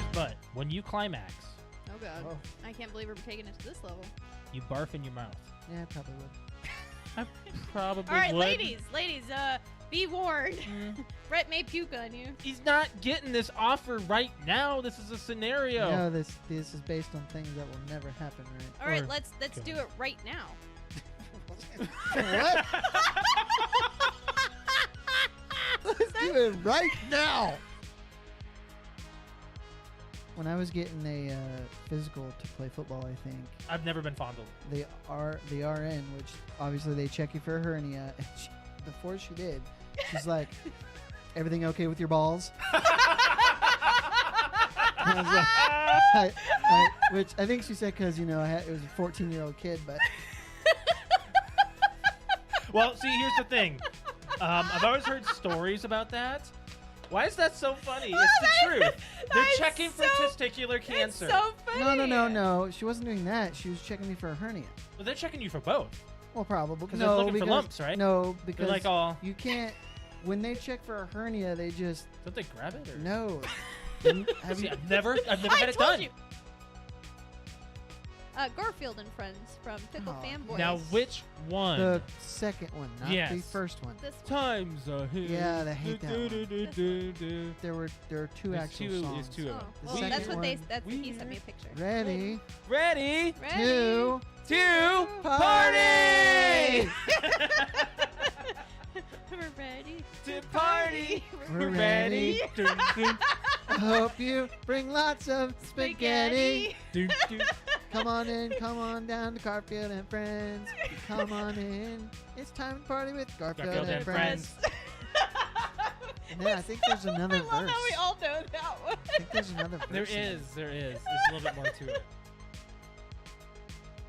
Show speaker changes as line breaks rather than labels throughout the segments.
Tyler's butt, when you climax,
Oh god.
Oh.
I can't believe we're taking it to this level.
you barf in your mouth.
Yeah, I probably would.
I probably
All right,
would.
ladies, be warned. Brett may puke on you.
He's not getting this offer right now. This is a scenario.
No, this is based on things that will never happen, right?
All right,
Or-
let's do it right now.
What? Let's do it right now. When I was getting a physical to play football, I think
I've never been fondled.
the RN, which obviously they check you for a hernia. And before she did, she's like, "Everything okay with your balls?" And I was like, which I think she said because it was a 14-year-old kid, but
Well, see, here's the thing. I've always heard stories about that. Why is that so funny? It's the truth. They're checking for testicular cancer.
It's so funny.
no. She wasn't doing that. She was checking me for a hernia.
Well, they're checking you for both.
Well, probably.
'Cause they're looking for lumps, right?
No, because
They're like all.
you can't. When they check for a hernia, they just
Don't they grab it? Or?
no. Have
See,
you?
I've never
I
had it
told
done.
you. Garfield and Friends from Pickle
Aw.
Fanboys.
Now, which one?
The second one, not the
Yes.
first one.
This one.
Times a hit.
Yeah, I hate that one.
one.
There were two
There's
actual
two-
songs.
It's two of
Oh,
them.
The
well,
second
that's what they.
one,
That's he sent me a picture.
Ready,
Ready
Ready.
two,
to
party!
We're ready
to party.
We're ready.
Dun, dun,
I hope you bring lots of spaghetti.
dun, dun.
Come on in, come on down to Garfield and Friends. Come on in. It's time to party with Garfield,
Garfield
and
and
Friends. And then I think there's another
I
verse.
love how we all know that one.
I think there's another verse.
There
in it.
is. There's a little bit more to it.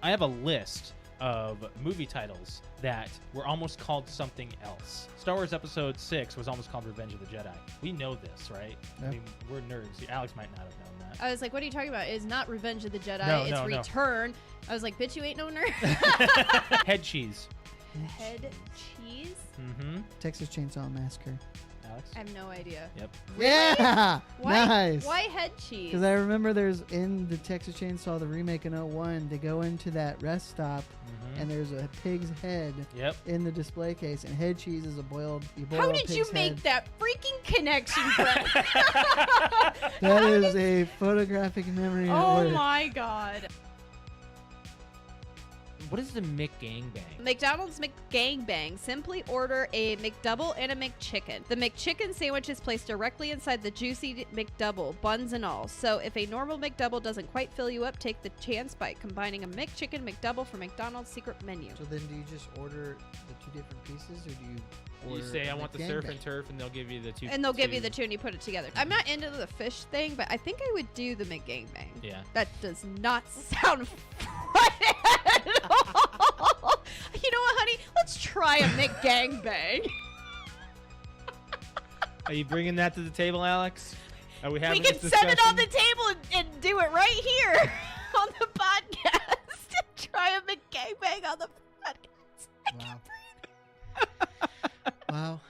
I have a list of movie titles that were almost called something else. Star Wars Episode 6 was almost called Revenge of the Jedi. We know this, right? I
Yep.
mean, we're nerds. Alex might not have known that.
I was like, what are you talking about? It's not Revenge of the Jedi.
No,
it's
no, no.
Return. I was like, bitch, you ain't no nerd.
Head cheese.
Head cheese?
Mm-hmm.
Texas Chainsaw Massacre.
Alex?
I have no idea.
Yep.
Yeah!
Why,
Nice.
Why head cheese?
Because I remember there's in the Texas Chainsaw, the remake in 01, they go into that rest stop
Mm-hmm.
and there's a pig's head
Yep.
in the display case, and head cheese is you boil
How
a
did you
pig's
make
head.
that freaking connection, Brett?
That is a photographic memory. at
Oh
work.
my god.
What is the McGangbang?
McDonald's McGangbang. Simply order a McDouble and a McChicken. The McChicken sandwich is placed directly inside the juicy McDouble, buns and all. So if a normal McDouble doesn't quite fill you up, take the chance by combining a McChicken McDouble from McDonald's secret menu.
So then do you just order the two different pieces, or do you
You
order
say, I
a
want the surf
McGangbang?
and turf, and they'll give you the two.
And they'll give you the two and you put it together. I'm not into the fish thing, but I think I would do the McGangbang.
Yeah.
That does not sound right at all. You know what, honey? Let's try a McGangbang.
Are you bringing that to the table, Alex? Are we having
We can
this
set it on the
discussion?
table and do it right here on the podcast. Try a McGangbang on the podcast.
Wow. Wow.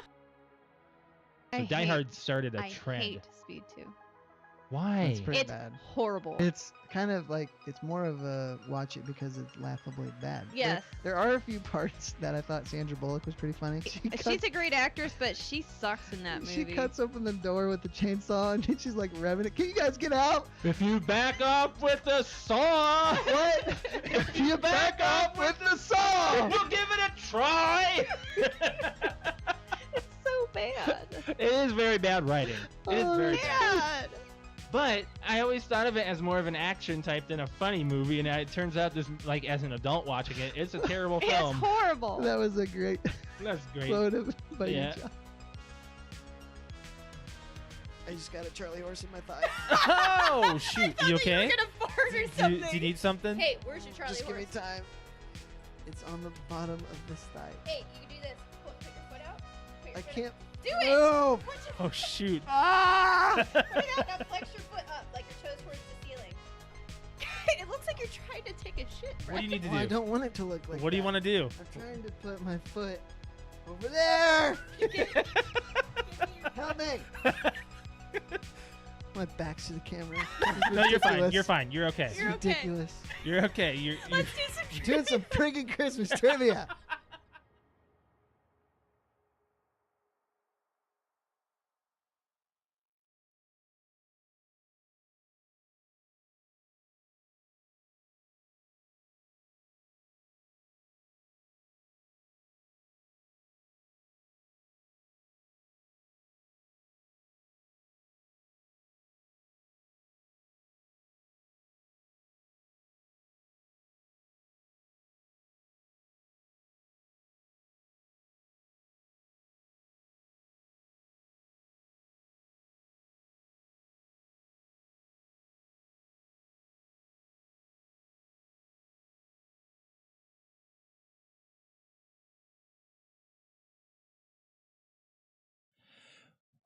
So Die Hard started a trend.
I hate Speed 2.
Why?
That's pretty
It's
bad.
horrible.
It's kind of like, it's more of a watch it because it's laughably bad.
Yes.
There are a few parts that I thought Sandra Bullock was pretty funny.
She's a great actress, but she sucks in that movie.
She cuts open the door with the chainsaw and she's like revving it. Can you guys get out?
If you back up with the saw,
What?
if you back up with the saw, we'll give it a try.
It's so bad.
It is very bad writing. It is very bad.
Bad.
But I always thought of it as more of an action type than a funny movie, and it turns out this, like, as an adult watching it, it's a terrible
It's
film.
horrible.
That was a great
That's great.
quote by
Yeah.
you, John. I just got a Charlie horse in my thigh.
Oh shoot!
I thought
You
that
okay?
You were gonna fart or
Do
something.
you need something?
Hey, where's your Charlie
Just give me
horse?
time. It's on the bottom of this thigh.
Hey, you can do this. Put your foot out. Put your
I
foot
can't
out. Do it.
move.
Put your
Oh shoot!
Ah! Put it out. Now flex your foot up, like your toes towards the ceiling. It looks like you're trying to take a shit.
What do you need to
Well, I
do?
don't want it to look like
What do you
that.
want to do?
I'm trying to put my foot over there. Help me. My back's to the camera.
No, you're fine.
Ridiculous.
You're fine. You're okay.
It's
You're okay.
ridiculous.
You're okay. You're
Let's do some
We're doing some friggin' Christmas trivia.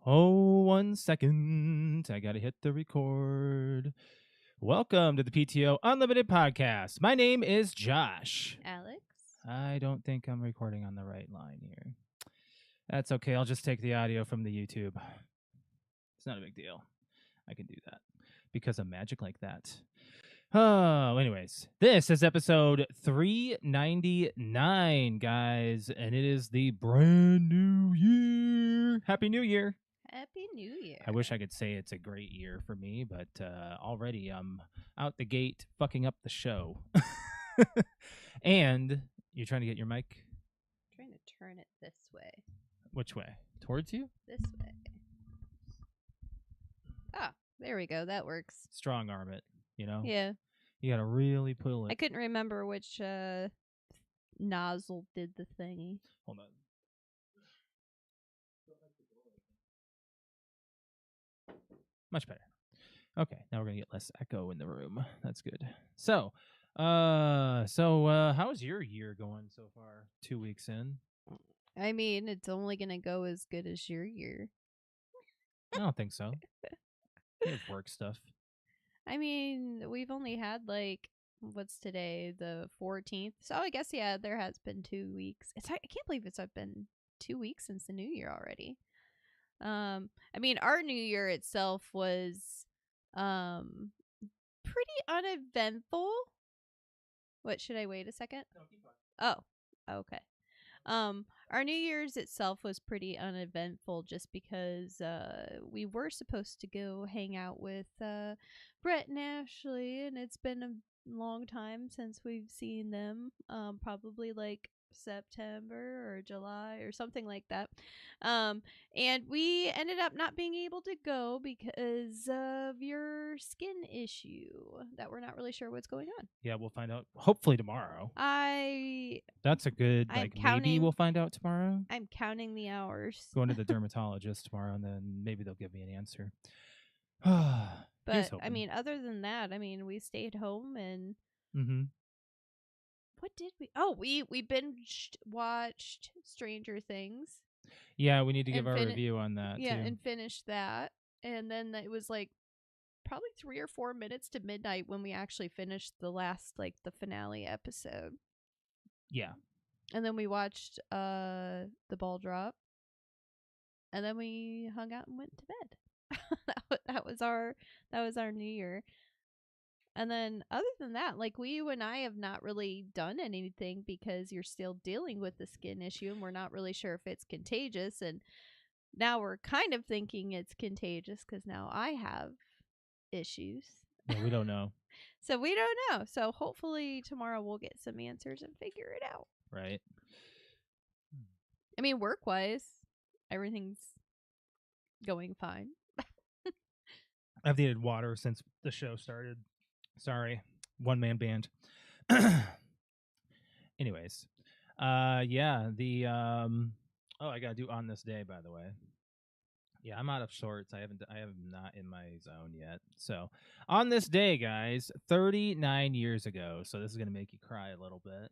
Oh, 1 second. I gotta hit the record. Welcome to the PTO Unlimited podcast. My name is Josh.
Alex.
I don't think I'm recording on the right line here. That's okay. I'll just take the audio from the YouTube. It's not a big deal. I can do that because of magic like that. Oh, anyways, this is episode 399, guys, and it is the brand new year. Happy New Year.
Happy New Year.
I wish I could say it's a great year for me, but already I'm out the gate fucking up the show. And you're trying to get your mic
I'm trying to turn it this way.
which way? Towards you?
This way. Ah, there we go. That works.
Strong arm it, you know?
Yeah.
You gotta really pull
I
it.
couldn't remember which nozzle did the thingy.
Hold on. Much better. Okay, now we're gonna get less echo in the room. That's good. So how's your year going so far? 2 weeks in?
I mean, it's only going to go as good as your year.
I don't think so. You have work stuff.
I mean, we've only had what's today, the 14th. So I guess there has been 2 weeks. I can't believe it's been 2 weeks since the new year already. I mean, our new year itself was pretty uneventful. What, should I wait a second?
No, keep going.
Oh, okay. Our New Year's itself was pretty uneventful just because we were supposed to go hang out with Brett and Ashley, and it's been a long time since we've seen them. Probably like September or July or something like that. And we ended up not being able to go because of your skin issue that we're not really sure what's going on.
Yeah, we'll find out hopefully tomorrow. That's a good
I'm
maybe
counting-
we'll find out tomorrow.
I'm counting the hours.
Going to the dermatologist tomorrow, and then maybe they'll give me an answer.
But I mean, other than that, I mean, we stayed home and what did we? Oh, we binge watched Stranger Things.
Yeah, we need to give
And
our review on that
Yeah,
too.
and finished that. And then it was like probably 3 or 4 minutes to midnight when we actually finished the last the finale episode.
Yeah.
And then we watched the ball drop. And then we hung out and went to bed. that was our new year. And then other than that, you and I have not really done anything because you're still dealing with the skin issue and we're not really sure if it's contagious. And now we're kind of thinking it's contagious because now I have issues.
Yeah, we don't know.
So we don't know. So hopefully tomorrow we'll get some answers and figure it out.
Right.
I mean, work-wise, everything's going fine.
I've needed water since the show started. Sorry. One-man band. Anyways. Yeah, the I gotta do on this day, by the way. Yeah, I'm out of sorts. I am not in my zone yet. So on this day, guys, 39 years ago. So this is gonna make you cry a little bit.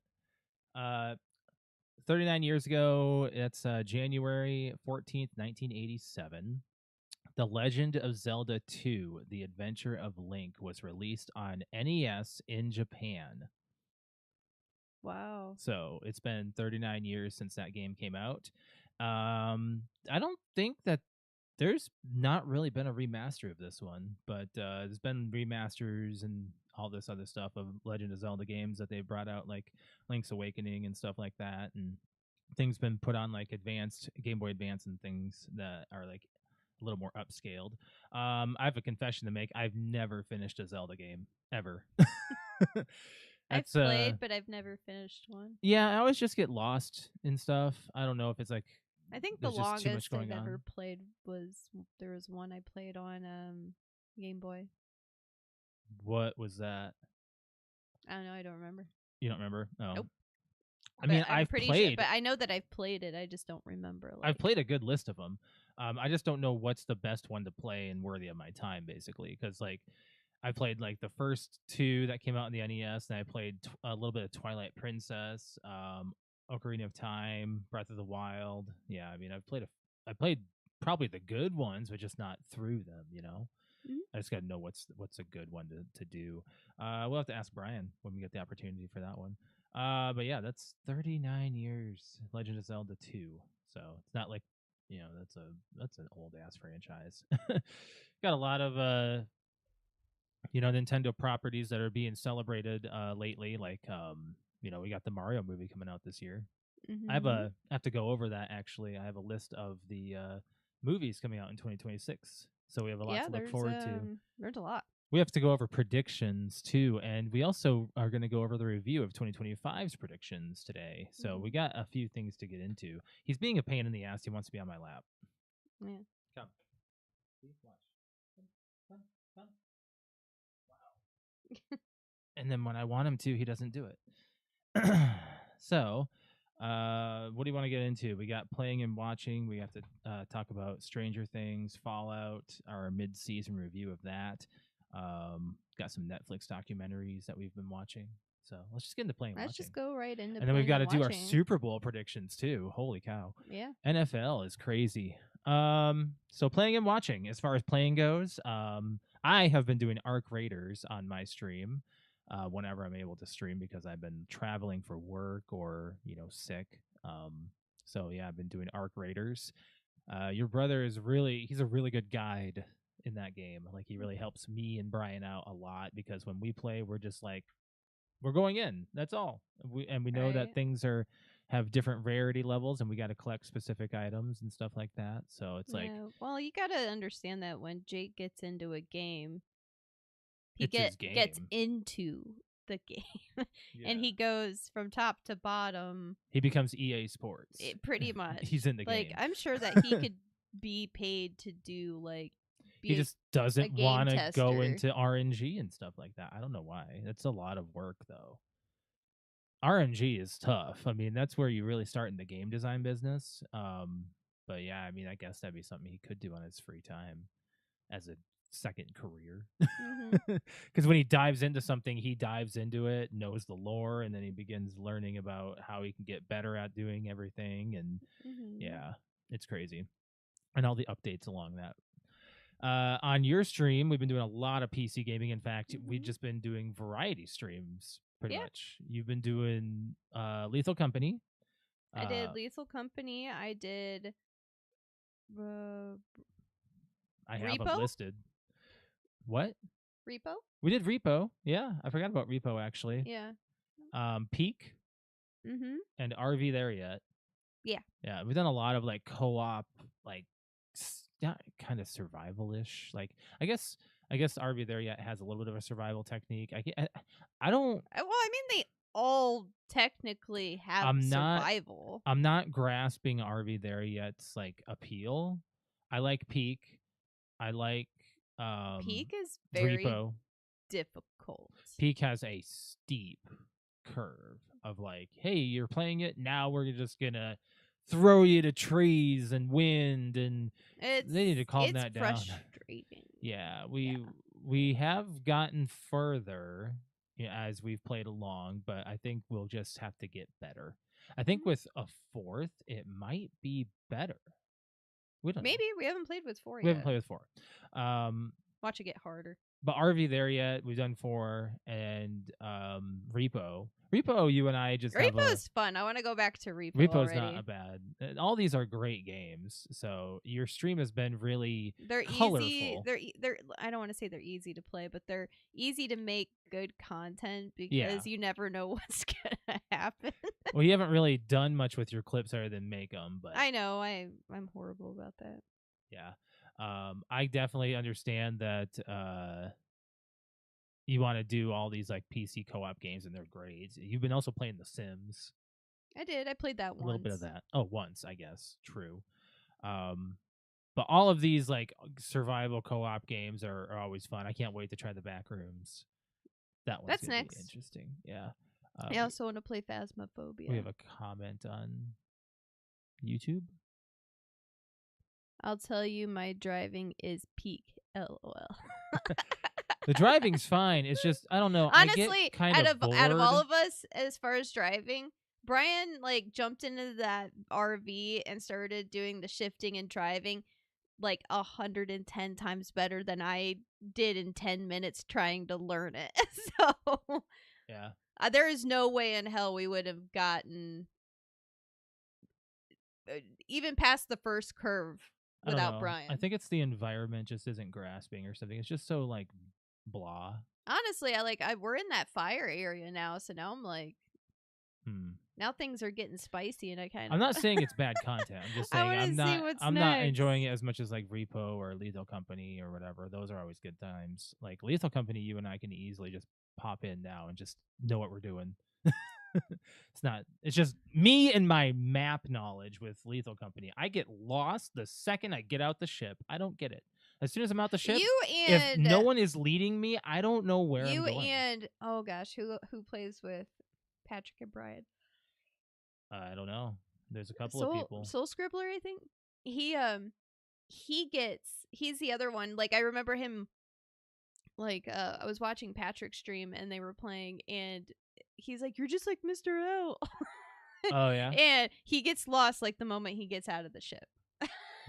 39 years ago, it's January 14th, 1987. The Legend of Zelda 2: The Adventure of Link was released on NES in Japan.
Wow.
So it's been 39 years since that game came out. I don't think that there's not really been a remaster of this one, but there's been remasters and all this other stuff of Legend of Zelda games that they brought out, like Link's Awakening and stuff like that, and things been put on like advanced Game Boy Advance and things that are like a little more upscaled. I have a confession to make. I've never finished a Zelda game ever.
I've
That's
played, but I've never finished one.
yeah, I always just get lost in stuff. I don't know if it's like
I think the
there's just too much
longest I've
going
ever
on.
played was there was one I played on Game Boy.
What was that?
I don't know. I don't remember.
You don't remember? Oh.
Nope.
I mean,
I'm
I've
pretty
played.
sure, but I know that I've played it. I just don't remember.
I've played a good list of them. I just don't know what's the best one to play and worthy of my time, basically. Because like, I played like the first two that came out in the NES, and I played a little bit of Twilight Princess, Ocarina of Time, Breath of the Wild. Yeah, I mean, I played probably the good ones, but just not through them. You know, I just got to know what's a good one to do. We'll have to ask Brian when we get the opportunity for that one. But yeah, that's 39 years. Legend of Zelda 2. So it's not like, that's an old ass franchise. Got a lot of Nintendo properties that are being celebrated lately. Like we got the Mario movie coming out this year. I have to go over that actually. I have a list of the movies coming out in 2026. So we have a lot to look forward to.
There's a lot.
We have to go over predictions too, and we also are going to go over the review of 2025's predictions today. So we got a few things to get into. He's being a pain in the ass. He wants to be on my lap.
Yeah.
Come. Please watch. Come. Wow. And then when I want him to, he doesn't do it. So, what do you want to get into? We got playing and watching. We have to talk about Stranger Things, Fallout, our mid-season review of that. Got some Netflix documentaries that we've been watching. So let's just get into playing and
Let's
watching.
just go right into.
And then we've got to do our
watching.
Super Bowl predictions too. Holy cow!
Yeah.
NFL is crazy. So playing and watching. As far as playing goes, I have been doing Arc Raiders on my stream. Whenever I'm able to stream because I've been traveling for work or sick. So yeah, I've been doing Arc Raiders. Your brother he's a really good guide in that game. Like he really helps me and Brian out a lot because when we play, we're just like we're going in. That's all. We know that things have different rarity levels and we got to collect specific items and stuff like that. So it's like
well, you got to understand that when Jake gets into a game, he
his game.
gets into the game and he goes from top to bottom.
He becomes EA Sports.
Pretty much.
He's in the game.
Like I'm sure that he could be paid to do like
he just doesn't want to go into RNG and stuff like that. I don't know why. It's a lot of work though. RNG is tough. I mean, that's where you really start in the game design business. But yeah, I mean, I guess that'd be something he could do on his free time as a second career. Because when he dives into something, he dives into it, knows the lore, and then he begins learning about how he can get better at doing everything. And yeah, it's crazy. And all the updates along that. On your stream, we've been doing a lot of PC gaming. In fact, we've just been doing variety streams pretty much. You've been doing Lethal Company.
I did Lethal Company. I did
I have them listed. What?
Repo?
We did Repo. Yeah, I forgot about Repo actually.
Yeah.
Peak. And RV There Yet.
Yeah.
Yeah, we've done a lot of like co-op, like kind of survival-ish. Like I guess RV There Yet has a little bit of a survival technique. I don't.
Well, I mean they all technically have survival.
I'm not grasping RV There Yet's like appeal. I like Peak. I like
Peak is very
Repo.
Difficult.
Peak has a steep curve of like, hey, you're playing it, now we're just gonna throw you to trees and wind, and they need to calm that down.
It's frustrating.
Yeah, we have gotten further as we've played along, but I think we'll just have to get better. I think with a fourth, it might be better. We don't know.
We haven't played with 4 yet.
We haven't played with 4.
Watch it get harder.
But RV there yet. We've done 4 and Repo. Repo, you and I just have a
Repo's fun. I want to go back to Repo
Repo's
already.
not a bad. All these are great games. So your stream has been really
They're
colorful.
easy. They're. I don't want to say they're easy to play, but they're easy to make good content because
Yeah.
you never know what's gonna happen.
Well, you haven't really done much with your clips other than make them, but
I know. I'm horrible about that.
yeah. I definitely understand that you want to do all these like PC co-op games and they're great. You've been also playing The Sims.
I did. I played that once.
A little bit of that. Oh, once, I guess. True. But all of these like survival co-op games are always fun. I can't wait to try the Backrooms. That one's
That's
gonna
next.
be interesting. Yeah.
I also want to play Phasmophobia.
We have a comment on YouTube.
I'll tell you, my driving is peak. LOL.
The driving's fine. It's just I don't know.
Honestly,
I get kind
out
of bored.
of all of us, as far as driving, Brian like jumped into that RV and started doing the shifting and driving like 110 times better than I did in 10 minutes trying to learn it. So
yeah,
there is no way in hell we would have gotten even past the first curve without Brian.
I think it's the environment just isn't grasping or something. It's just so like blah.
Honestly, we're in that fire area now, so now I'm like, now things are getting spicy, and
I'm not saying it's bad content. I'm just saying I'm not enjoying it as much as like Repo or Lethal Company or whatever. Those are always good times. Like Lethal Company, you and I can easily just pop in now and just know what we're doing. It's just me and my map knowledge with Lethal Company. I get lost the second I get out the ship. I don't get it. As soon as I'm out the ship, if no one is leading me, I don't know where I'm going.
You and oh gosh, who plays with Patrick and Brian?
I don't know. There's a couple of people.
Soul Scribbler, I think. He's the other one. Like I remember him. Like I was watching Patrick's stream and they were playing, and he's like, "You're just like Mr. L."
Oh yeah.
And he gets lost like the moment he gets out of the ship.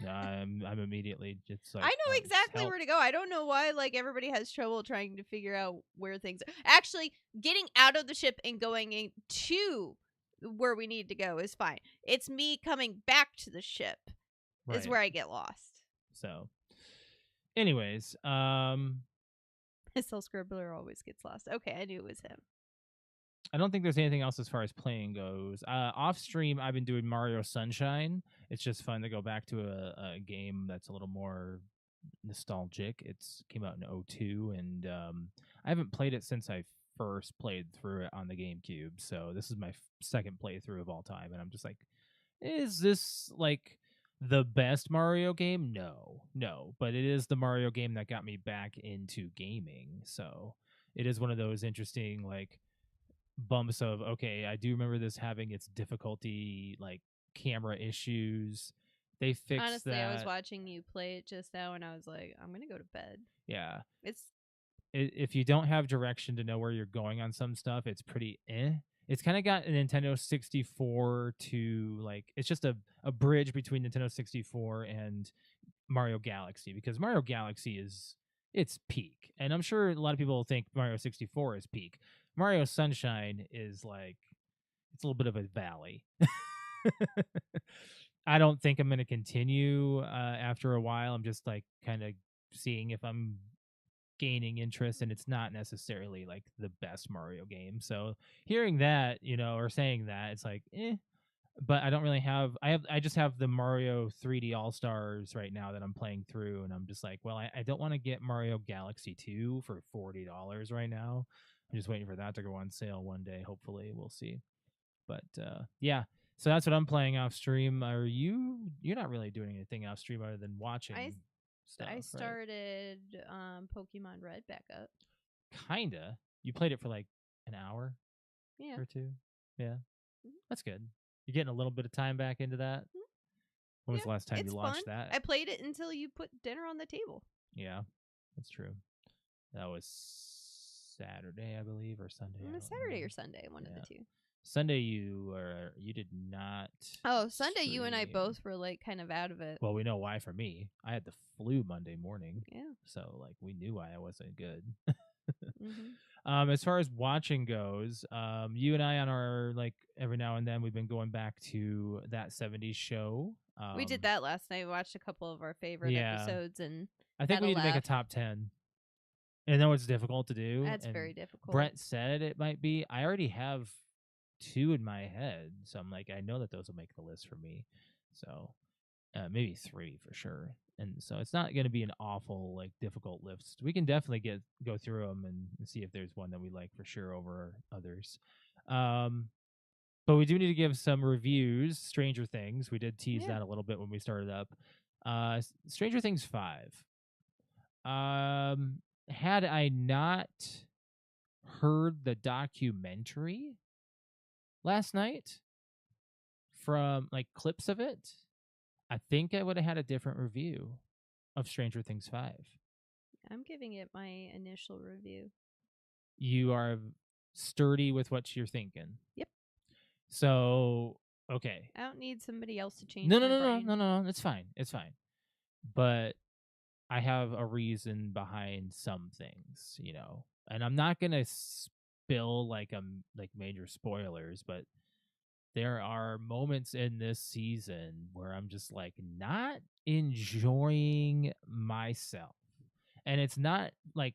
I'm immediately just like
I know exactly where to go. I don't know why like everybody has trouble trying to figure out where things are. Actually, getting out of the ship and going into where we need to go is fine. It's me coming back to the ship is where I get lost.
So anyways,
Soul Scribbler always gets lost. Okay, I knew it was him.
I don't think there's anything else as far as playing goes. Off stream, I've been doing Mario Sunshine. It's just fun to go back to a game that's a little more nostalgic. It's came out in 2002, and I haven't played it since I first played through it on the GameCube. So this is my second playthrough of all time, and I'm just like, is this like the best Mario game? No, but it is the Mario game that got me back into gaming. So it is one of those interesting like bumps of, okay, I do remember this having its difficulty, like camera issues. They fixed
Honestly,
that.
I was watching you play it just now, and I was like, I'm gonna go to bed.
Yeah,
it's
if you don't have direction to know where you're going on some stuff, it's pretty It's kind of got a Nintendo 64 to like, it's just a bridge between Nintendo 64 and Mario Galaxy, because Mario Galaxy it's peak, and I'm sure a lot of people think Mario 64 is peak. Mario Sunshine is like, it's a little bit of a valley. I don't think I'm going to continue after a while. I'm just like kind of seeing if I'm gaining interest, and it's not necessarily like the best Mario game. So hearing that, or saying that, it's like, but I don't really I just have the Mario 3D All-Stars right now that I'm playing through, and I'm just like, well, I don't want to get Mario Galaxy 2 for $40 right now. I'm just waiting for that to go on sale one day. Hopefully, we'll see. But yeah, so that's what I'm playing off stream. You're not really doing anything off stream other than watching stuff,
I started Pokemon Red back up.
Kinda. You played it for like an hour?
Yeah.
Or two? Yeah. That's good. You're getting a little bit of time back into that? When was the last time you launched that?
I played it until you put dinner on the table.
Yeah, that's true. That was Saturday, I believe, or Sunday.
Saturday or Sunday, one of the two.
Sunday you did not.
Oh, Sunday, you and I
stream.
both were like kind of out of it.
Well, we know why for me. I had the flu Monday morning.
Yeah.
So like we knew why I wasn't good.
Mm-hmm.
As far as watching goes, you and I on our like every now and then we've been going back to that 70s show.
We did that last night. We watched a couple of our favorite
Yeah.
episodes, and
I think
had
we
a
need to make a
laugh.
top 10. And I know it's difficult to do.
That's
and
very difficult.
Brett said it might be. I already have 2 in my head, so I'm like, I know that those will make the list for me. So maybe 3 for sure. And so it's not going to be an awful like difficult list. We can definitely go through them and see if there's one that we like for sure over others. But we do need to give some reviews. Stranger Things. We did tease that a little bit when we started up. Stranger Things 5. Had I not heard the documentary last night from like clips of it, I think I would have had a different review of Stranger Things 5.
I'm giving it my initial review.
You are sturdy with what you're thinking.
Yep.
So, okay.
I don't need somebody else to change
No,
my brain.
No. It's fine. It's fine. But I have a reason behind some things, you know. And I'm not going to spill like major spoilers, but there are moments in this season where I'm just like not enjoying myself. And it's not like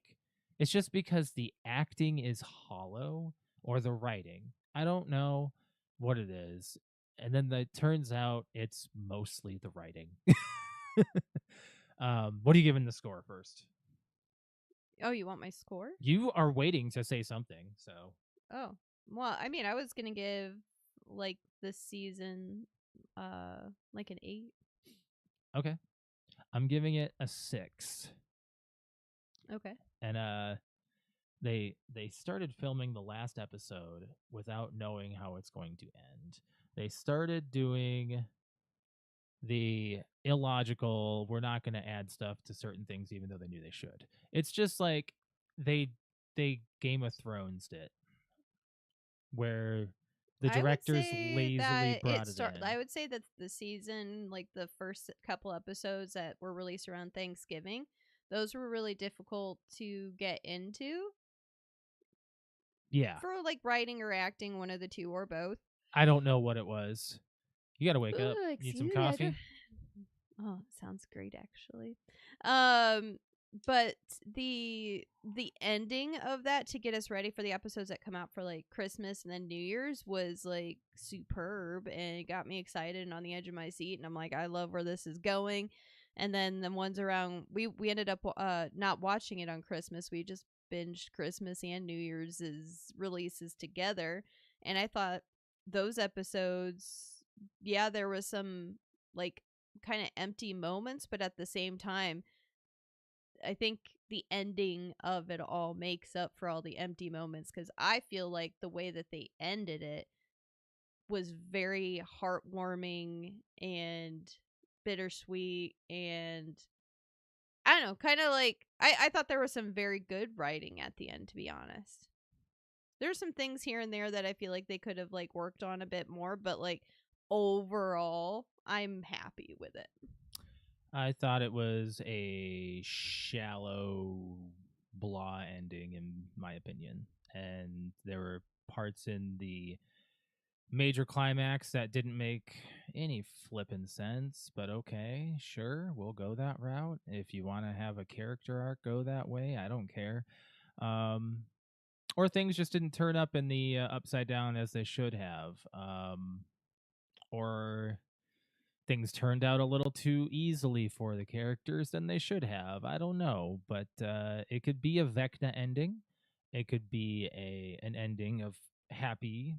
it's just because the acting is hollow or the writing. I don't know what it is. And then it turns out it's mostly the writing. What are you giving the score first?
Oh, you want my score?
You are waiting to say something, so.
Oh, well, I mean, I was gonna give like this season, like an 8.
Okay, I'm giving it a 6.
Okay.
And they started filming the last episode without knowing how it's going to end. They started doing the illogical, we're not going to add stuff to certain things even though they knew they should. It's just like they Game of Thrones it, where the directors lazily brought it in.
I would say that the season, like the first couple episodes that were released around Thanksgiving, those were really difficult to get into.
Yeah.
For like writing or acting, one of the two or both.
I don't know what it was. You got to wake up. Need some coffee?
Oh, it sounds great actually. But the ending of that to get us ready for the episodes that come out for like Christmas and then New Year's was like superb, and it got me excited and on the edge of my seat, and I'm like, I love where this is going. And then the ones around, we ended up not watching it on Christmas. We just binged Christmas and New Year's releases together, and I thought those episodes, yeah, there was some like kind of empty moments, but at the same time, I think the ending of it all makes up for all the empty moments, because I feel like the way that they ended it was very heartwarming and bittersweet, and I don't know, kind of like I thought there was some very good writing at the end, to be honest. There's some things here and there that I feel like they could have like worked on a bit more, but like overall, I'm happy with it.
I thought it was a shallow, blah ending, in my opinion. And there were parts in the major climax that didn't make any flippin' sense, but okay, sure, we'll go that route. If you want to have a character arc go that way, I don't care. Or things just didn't turn up in the upside down as they should have. Or things turned out a little too easily for the characters than they should have. I don't know, but it could be a Vecna ending. It could be an ending of happy,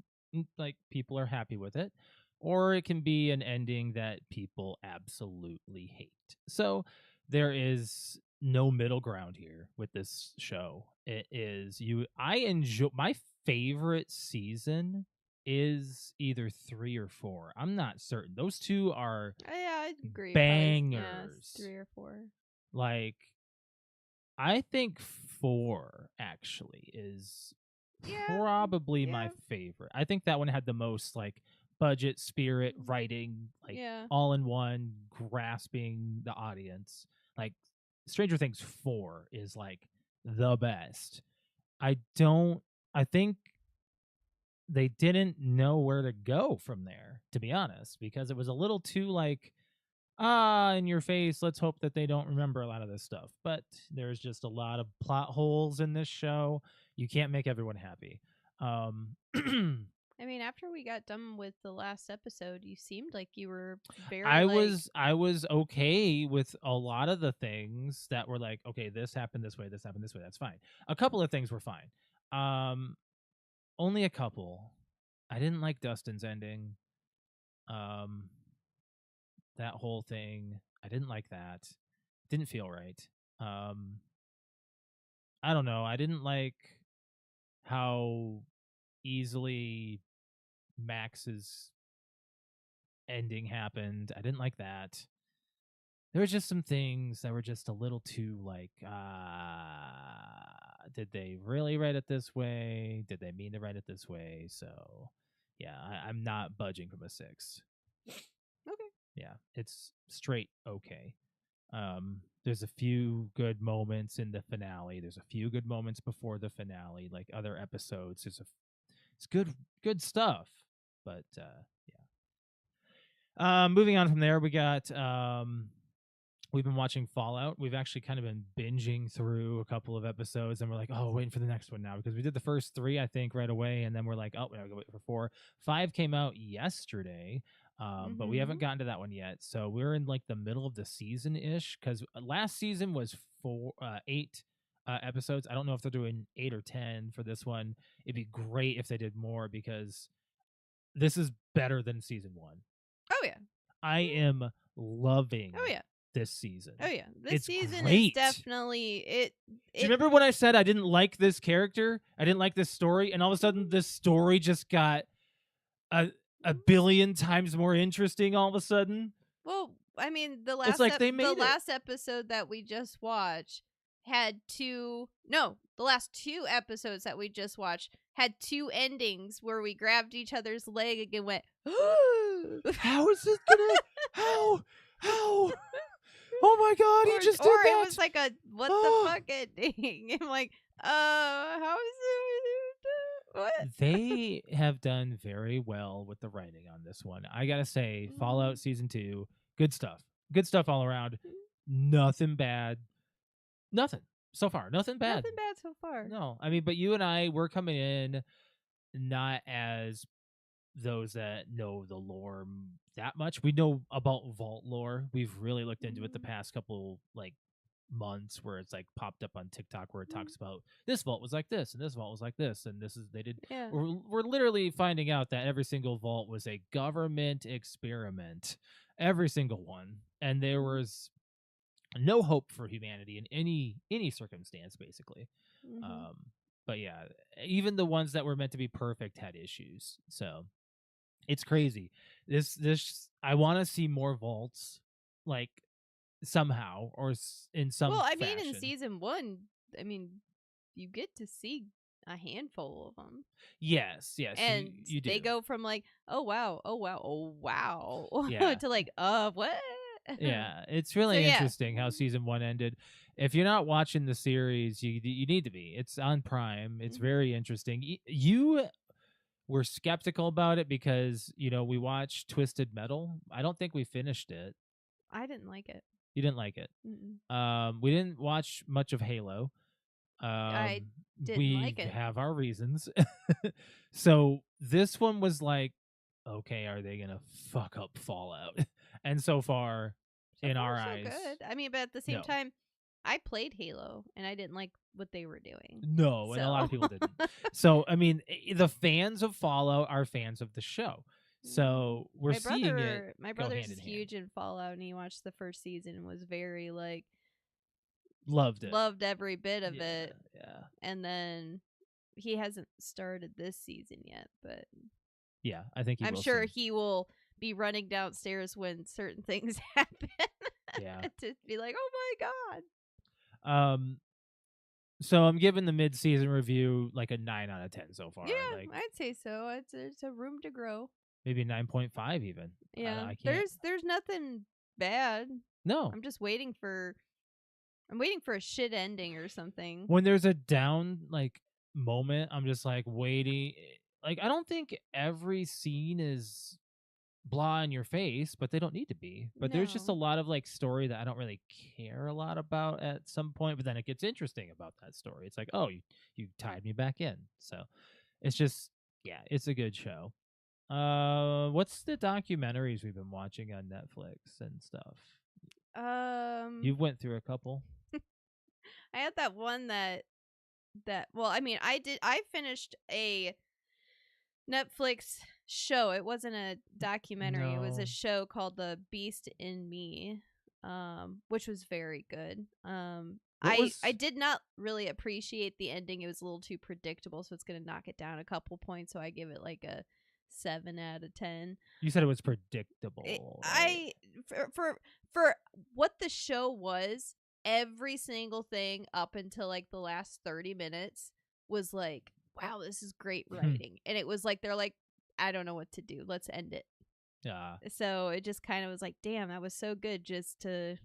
like people are happy with it, or it can be an ending that people absolutely hate. So there is no middle ground here with this show. It is I enjoy my favorite season is either 3 or 4. I'm not certain. Those two are
I agree.
bangers.
3 or 4.
Like, I think 4 actually is
Yeah.
probably my
Yeah.
favorite. I think that one had the most like budget, spirit, writing, like
Yeah.
all in one, grasping the audience. Like Stranger Things 4 is like the best. I don't I think they didn't know where to go from there, to be honest, because it was a little too like in your face. Let's hope that they don't remember a lot of this stuff. But there's just a lot of plot holes in this show. You can't make everyone happy.
I mean, after we got done with the last episode, you seemed like you were very
I
like,
was okay with a lot of the things that were like, okay, this happened this way, this happened this way. That's fine. A couple of things were fine. Only a couple. I didn't like Dustin's ending. Um, that whole thing, I didn't like that. Didn't feel right. Um, I don't know. I didn't like how easily Max's ending happened. I didn't like that. There were just some things that were just a little too like, did they really write it this way? Did they mean to write it this way? So, yeah, I'm not budging from a 6.
okay.
Yeah, it's straight okay. There's a few good moments in the finale. There's a few good moments before the finale, like other episodes. It's good stuff. But yeah. Moving on from there, we got we've been watching Fallout. We've actually kind of been binging through a couple of episodes, and we're like, oh, waiting for the next one now, because we did the first 3, I think, right away, and then we're like, oh, we gotta go wait for 4. 5 came out yesterday, but we haven't gotten to that one yet. So we're in like the middle of the season ish, because last season was 8 episodes. I don't know if they're doing 8 or 10 for this one. It'd be great if they did more, because this is better than season 1.
Oh yeah.
I am loving
Oh yeah.
this season.
Oh yeah. This
It's
season
great.
is definitely it.
Do you remember when I said I didn't like this character? I didn't like this story, and all of a sudden this story just got a billion times more interesting all of a sudden?
Well, I mean, the
It's like they made
the
it.
last episode that we just watched had the last 2 episodes that we just watched had 2 endings where we grabbed each other's leg and went,
How is this gonna how oh my god, he just did
or
that.
it was like a what the fuck ending. I'm like, how is it? What?
They have done very well with the writing on this one. I gotta say, Fallout Season 2, good stuff. Good stuff all around. Nothing bad. Nothing so far. Nothing bad.
Nothing bad so far.
No, I mean, but you and I, we're coming in not as those that know the lore that much. We know about Vault lore. We've really looked into it the past couple like months, where it's like popped up on TikTok where it talks about this vault was like this and this vault was like this and this is they did.
Yeah.
We're literally finding out that every single vault was a government experiment, every single one, and there was no hope for humanity in any circumstance, basically. But yeah, even the ones that were meant to be perfect had issues. So it's crazy. This I want to see more vaults, like somehow or in some.
Well, I
fashion.
mean, in season 1, I mean, you get to see a handful of them.
Yes,
and
you do.
They go from like, oh wow,
Yeah.
to like, what?
Yeah, it's really interesting how season 1 ended. If you're not watching the series, you need to be. It's on Prime. It's very interesting. You were skeptical about it because we watched Twisted Metal. I don't think we finished it.
I didn't like it.
You didn't like it. We didn't watch much of Halo.
I didn't
we
like it.
have our reasons. So this one was like, okay, are they gonna fuck up Fallout? And so far, in our eyes,
good. I mean, but at the same time, I played Halo and I didn't like what they were doing.
No, and a lot of people didn't. So I mean, the fans of Fallout are fans of the show. So we're seeing it.
My brother's huge in Fallout, and he watched the first season and was very like
loved it,
loved every bit of it.
Yeah,
and then he hasn't started this season yet, but
yeah, I think
I'm sure he will be running downstairs when certain things happen.
Yeah,
to be like, oh my god.
So I'm giving the mid-season review like a 9 out of 10 so far.
Yeah,
Like
I'd say so. It's a room to grow.
maybe 9.5 even.
Yeah,
I can't.
there's nothing bad.
No.
I'm just waiting for a shit ending or something.
When there's a down like moment, I'm just like waiting. Like I don't think every scene is blah in your face, but they don't need to be. But there's just a
No.
lot of like story that I don't really care a lot about at some point, but then it gets interesting about that story. It's like, oh, you tied me back in. So it's just yeah, it's a good show. What's the documentaries we've been watching on Netflix and stuff? You went through a couple.
I had that one that well, I mean, I finished a Netflix show. It wasn't a documentary. It was a
No.
show called The Beast in Me, which was very good.
What
I
was
did not really appreciate the ending. It was a little too predictable, so it's gonna knock it down a couple points. So I give it like a 7 out of 10.
you said it was
It,
predictable, right?
I for what the show was, every single thing up until like the last 30 minutes was like, wow, this is great writing. And it was like they're like, I don't know what to do. Let's end it.
Yeah.
So it just kind of was like, damn, that was so good just to,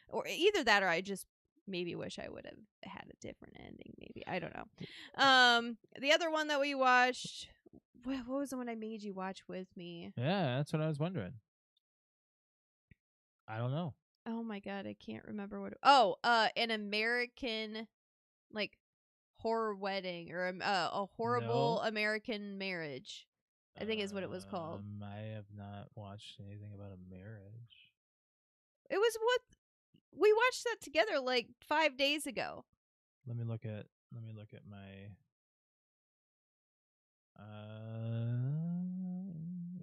or either that or I just maybe wish I would have had a different ending. Maybe I don't know. The other one that we watched, what was the one I made you watch with me?
Yeah, that's what I was wondering. I don't know.
Oh my god, I can't remember what. An American like horror wedding or a horrible
No.
American marriage. I think is what it was called.
I have not watched anything about a marriage.
It was what we watched that together like 5 days ago.
Let me look at my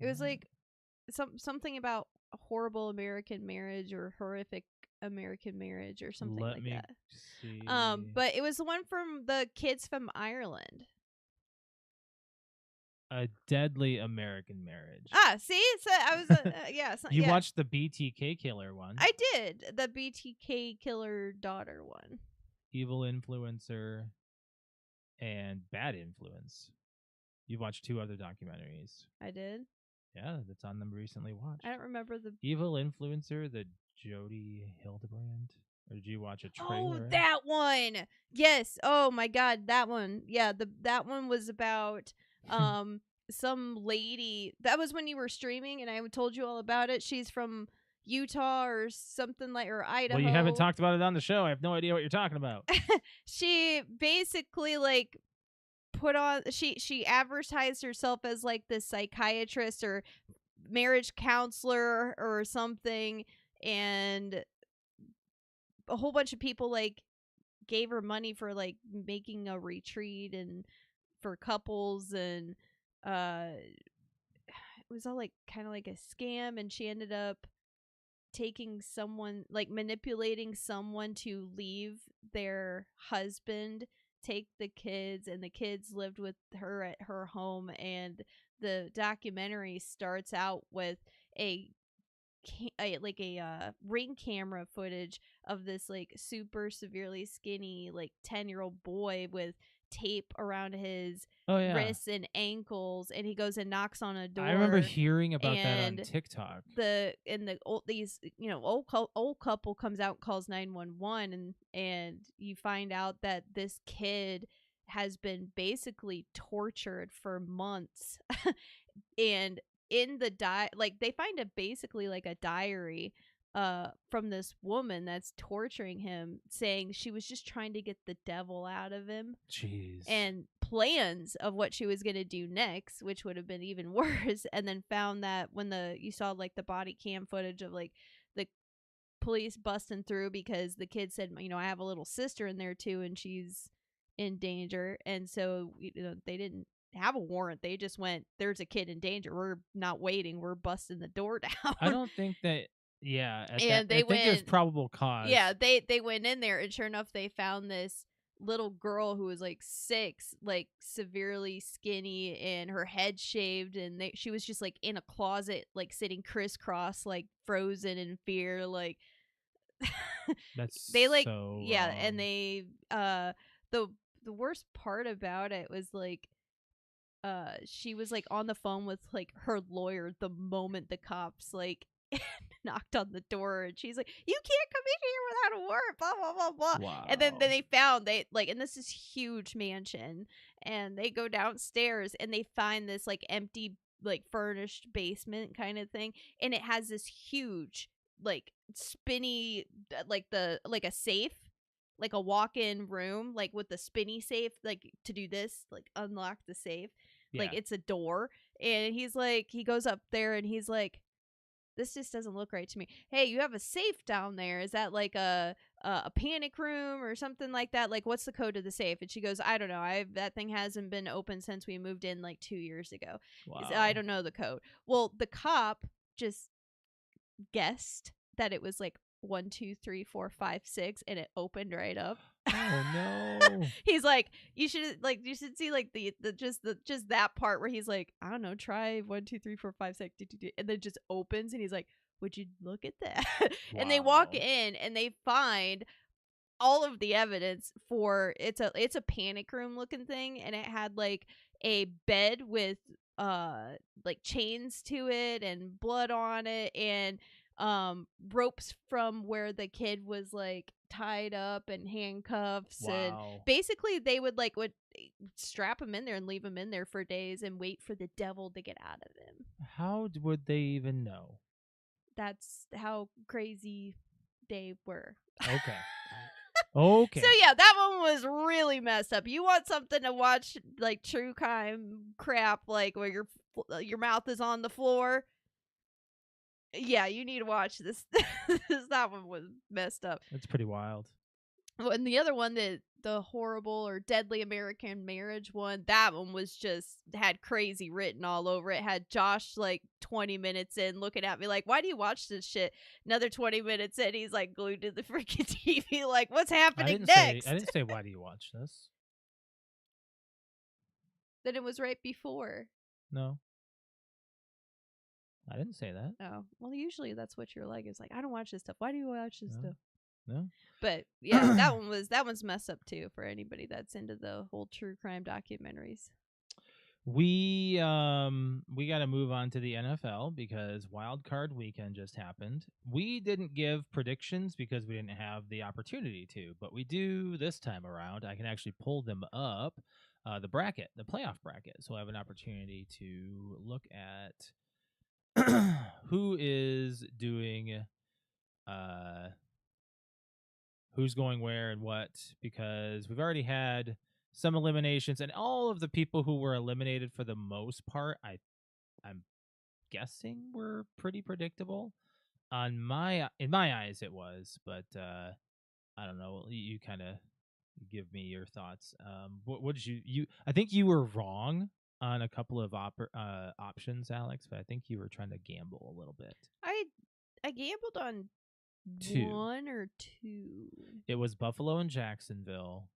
It was like something about a horrible American marriage or horrific American marriage or something
let
like
me
that.
see.
But it was the one from the kids from Ireland.
A deadly American marriage.
Ah, see, so I was yeah.
You watched the BTK killer one.
I did the BTK killer daughter one.
Evil influencer and bad influence. You watched 2 other documentaries.
I did.
Yeah, that's on them recently watched.
I don't remember the
Evil influencer, the Jody Hildebrand. Or did you watch a trailer?
Oh, that one. Yes. Oh my god, that one. Yeah, that one was about some lady. That was when you were streaming and I told you all about it. She's from Utah or something like or Idaho.
Well, you haven't talked about it on the show. I have no idea what you're talking about.
She basically like put on she advertised herself as like this psychiatrist or marriage counselor or something, and a whole bunch of people like gave her money for like making a retreat and for couples, and it was all like kind of like a scam, and she ended up taking someone like manipulating someone to leave their husband, take the kids, and the kids lived with her at her home. And the documentary starts out with a ring camera footage of this like super severely skinny like 10-year-old boy with tape around his wrists and ankles, and he goes and knocks on a door.
I remember hearing about that on TikTok.
Old couple comes out and calls 911, and you find out that this kid has been basically tortured for months. And in the they find basically like a diary from this woman that's torturing him, saying she was just trying to get the devil out of him.
Jeez.
And plans of what she was going to do next, which would have been even worse. And then found that when you saw like the body cam footage of like the police busting through, because the kid said, I have a little sister in there too and she's in danger. And so they didn't have a warrant. They just went, there's a kid in danger, we're not waiting, we're busting the door down.
I don't think that. Yeah,
and
I think there's probable cause.
Yeah, they went in there, and sure enough, they found this little girl who was like 6, like severely skinny, and her head shaved, and she was just like in a closet, like sitting crisscross, like frozen in fear, like.
That's
they like
so
yeah,
wrong.
and they the worst part about it was like she was like on the phone with like her lawyer the moment the cops like knocked on the door, and she's like, "You can't come in here without a warrant, blah blah blah blah."
Wow.
And then they found they like, and this is huge mansion, and they go downstairs and they find this like empty like furnished basement kind of thing, and it has this huge like spinny like a safe, like a walk-in room, like with the spinny safe, like to do this, like unlock the safe, like
Yeah.
it's a door. And he's like, he goes up there and he's like, this just doesn't look right to me. Hey, you have a safe down there. Is that like a panic room or something like that? Like, what's the code of the safe? And she goes, I don't know. That thing hasn't been open since we moved in like 2 years ago.
Wow.
I don't know the code. Well, the cop just guessed that it was like 1, 2, 3, 4, 5, 6, and it opened right up.
Oh no.
He's like, you should see like the just that part where he's like, I don't know, try 1, 2, 3, 4, 5, 6, and then it just opens, and he's like, would you look at that? And they walk
Wow.
in and they find all of the evidence for it's a panic room looking thing, and it had like a bed with like chains to it and blood on it, and ropes from where the kid was like tied up, and handcuffs. And
Wow.
basically they would strap him in there and leave him in there for days and wait for the devil to get out of him.
How would they even know?
That's how crazy they were.
Okay. Okay.
So yeah, that one was really messed up. You want something to watch like true crime crap, like where your mouth is on the floor? Yeah, you need to watch this. That one was messed up.
That's pretty wild.
Well, and the other one, the horrible or deadly American marriage one, that one was just had crazy written all over it. Had Josh like 20 minutes in looking at me like, why do you watch this shit? Another 20 minutes in, he's like glued to the freaking TV like, what's happening next?
I didn't say why do you watch this?
Then it was right before.
No. I didn't say that.
Oh, well, usually that's what you're like. It's like, I don't watch this stuff. Why do you watch this stuff?
No.
But yeah, that one's messed up too for anybody that's into the whole true crime documentaries.
We got to move on to the NFL because Wild Card Weekend just happened. We didn't give predictions because we didn't have the opportunity to, but we do this time around. I can actually pull them up, the playoff bracket. So I have an opportunity to look at who is doing who's going where and what, because we've already had some eliminations, and all of the people who were eliminated for the most part, I'm guessing were pretty predictable. In my eyes, it was, but I don't know. You kind of give me your thoughts. What did you? I think you were wrong on a couple of options, Alex, but I think you were trying to gamble a little bit.
I gambled on
2.
1 or 2.
It was Buffalo and Jacksonville.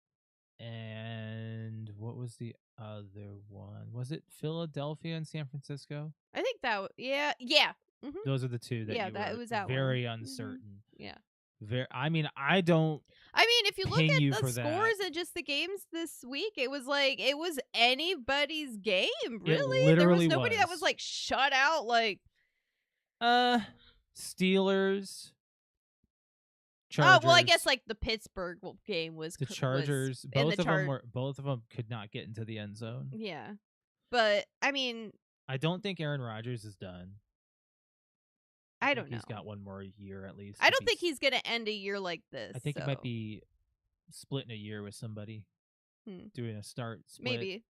And what was the other one? Was it Philadelphia and San Francisco?
I think that yeah. Mm-hmm.
Those are the two that
it was that
very
one.
uncertain.
Mm-hmm. Yeah.
I mean, I don't.
I mean, if you look
ping
at
you
the
for
scores
that.
and just the games this week, it was anybody's game.
It
Really, there was
literally
nobody that
was.
was like shut out. Like,
Steelers. Chargers.
oh well, I guess like the Pittsburgh game was
the Chargers.
Was
both of them could not get into the end zone.
Yeah, but I mean,
I don't think Aaron Rodgers is done.
I don't know.
He's got one more year at least.
I don't think he's gonna end a year like this.
I think it might be splitting a year with somebody, doing a start split,
maybe,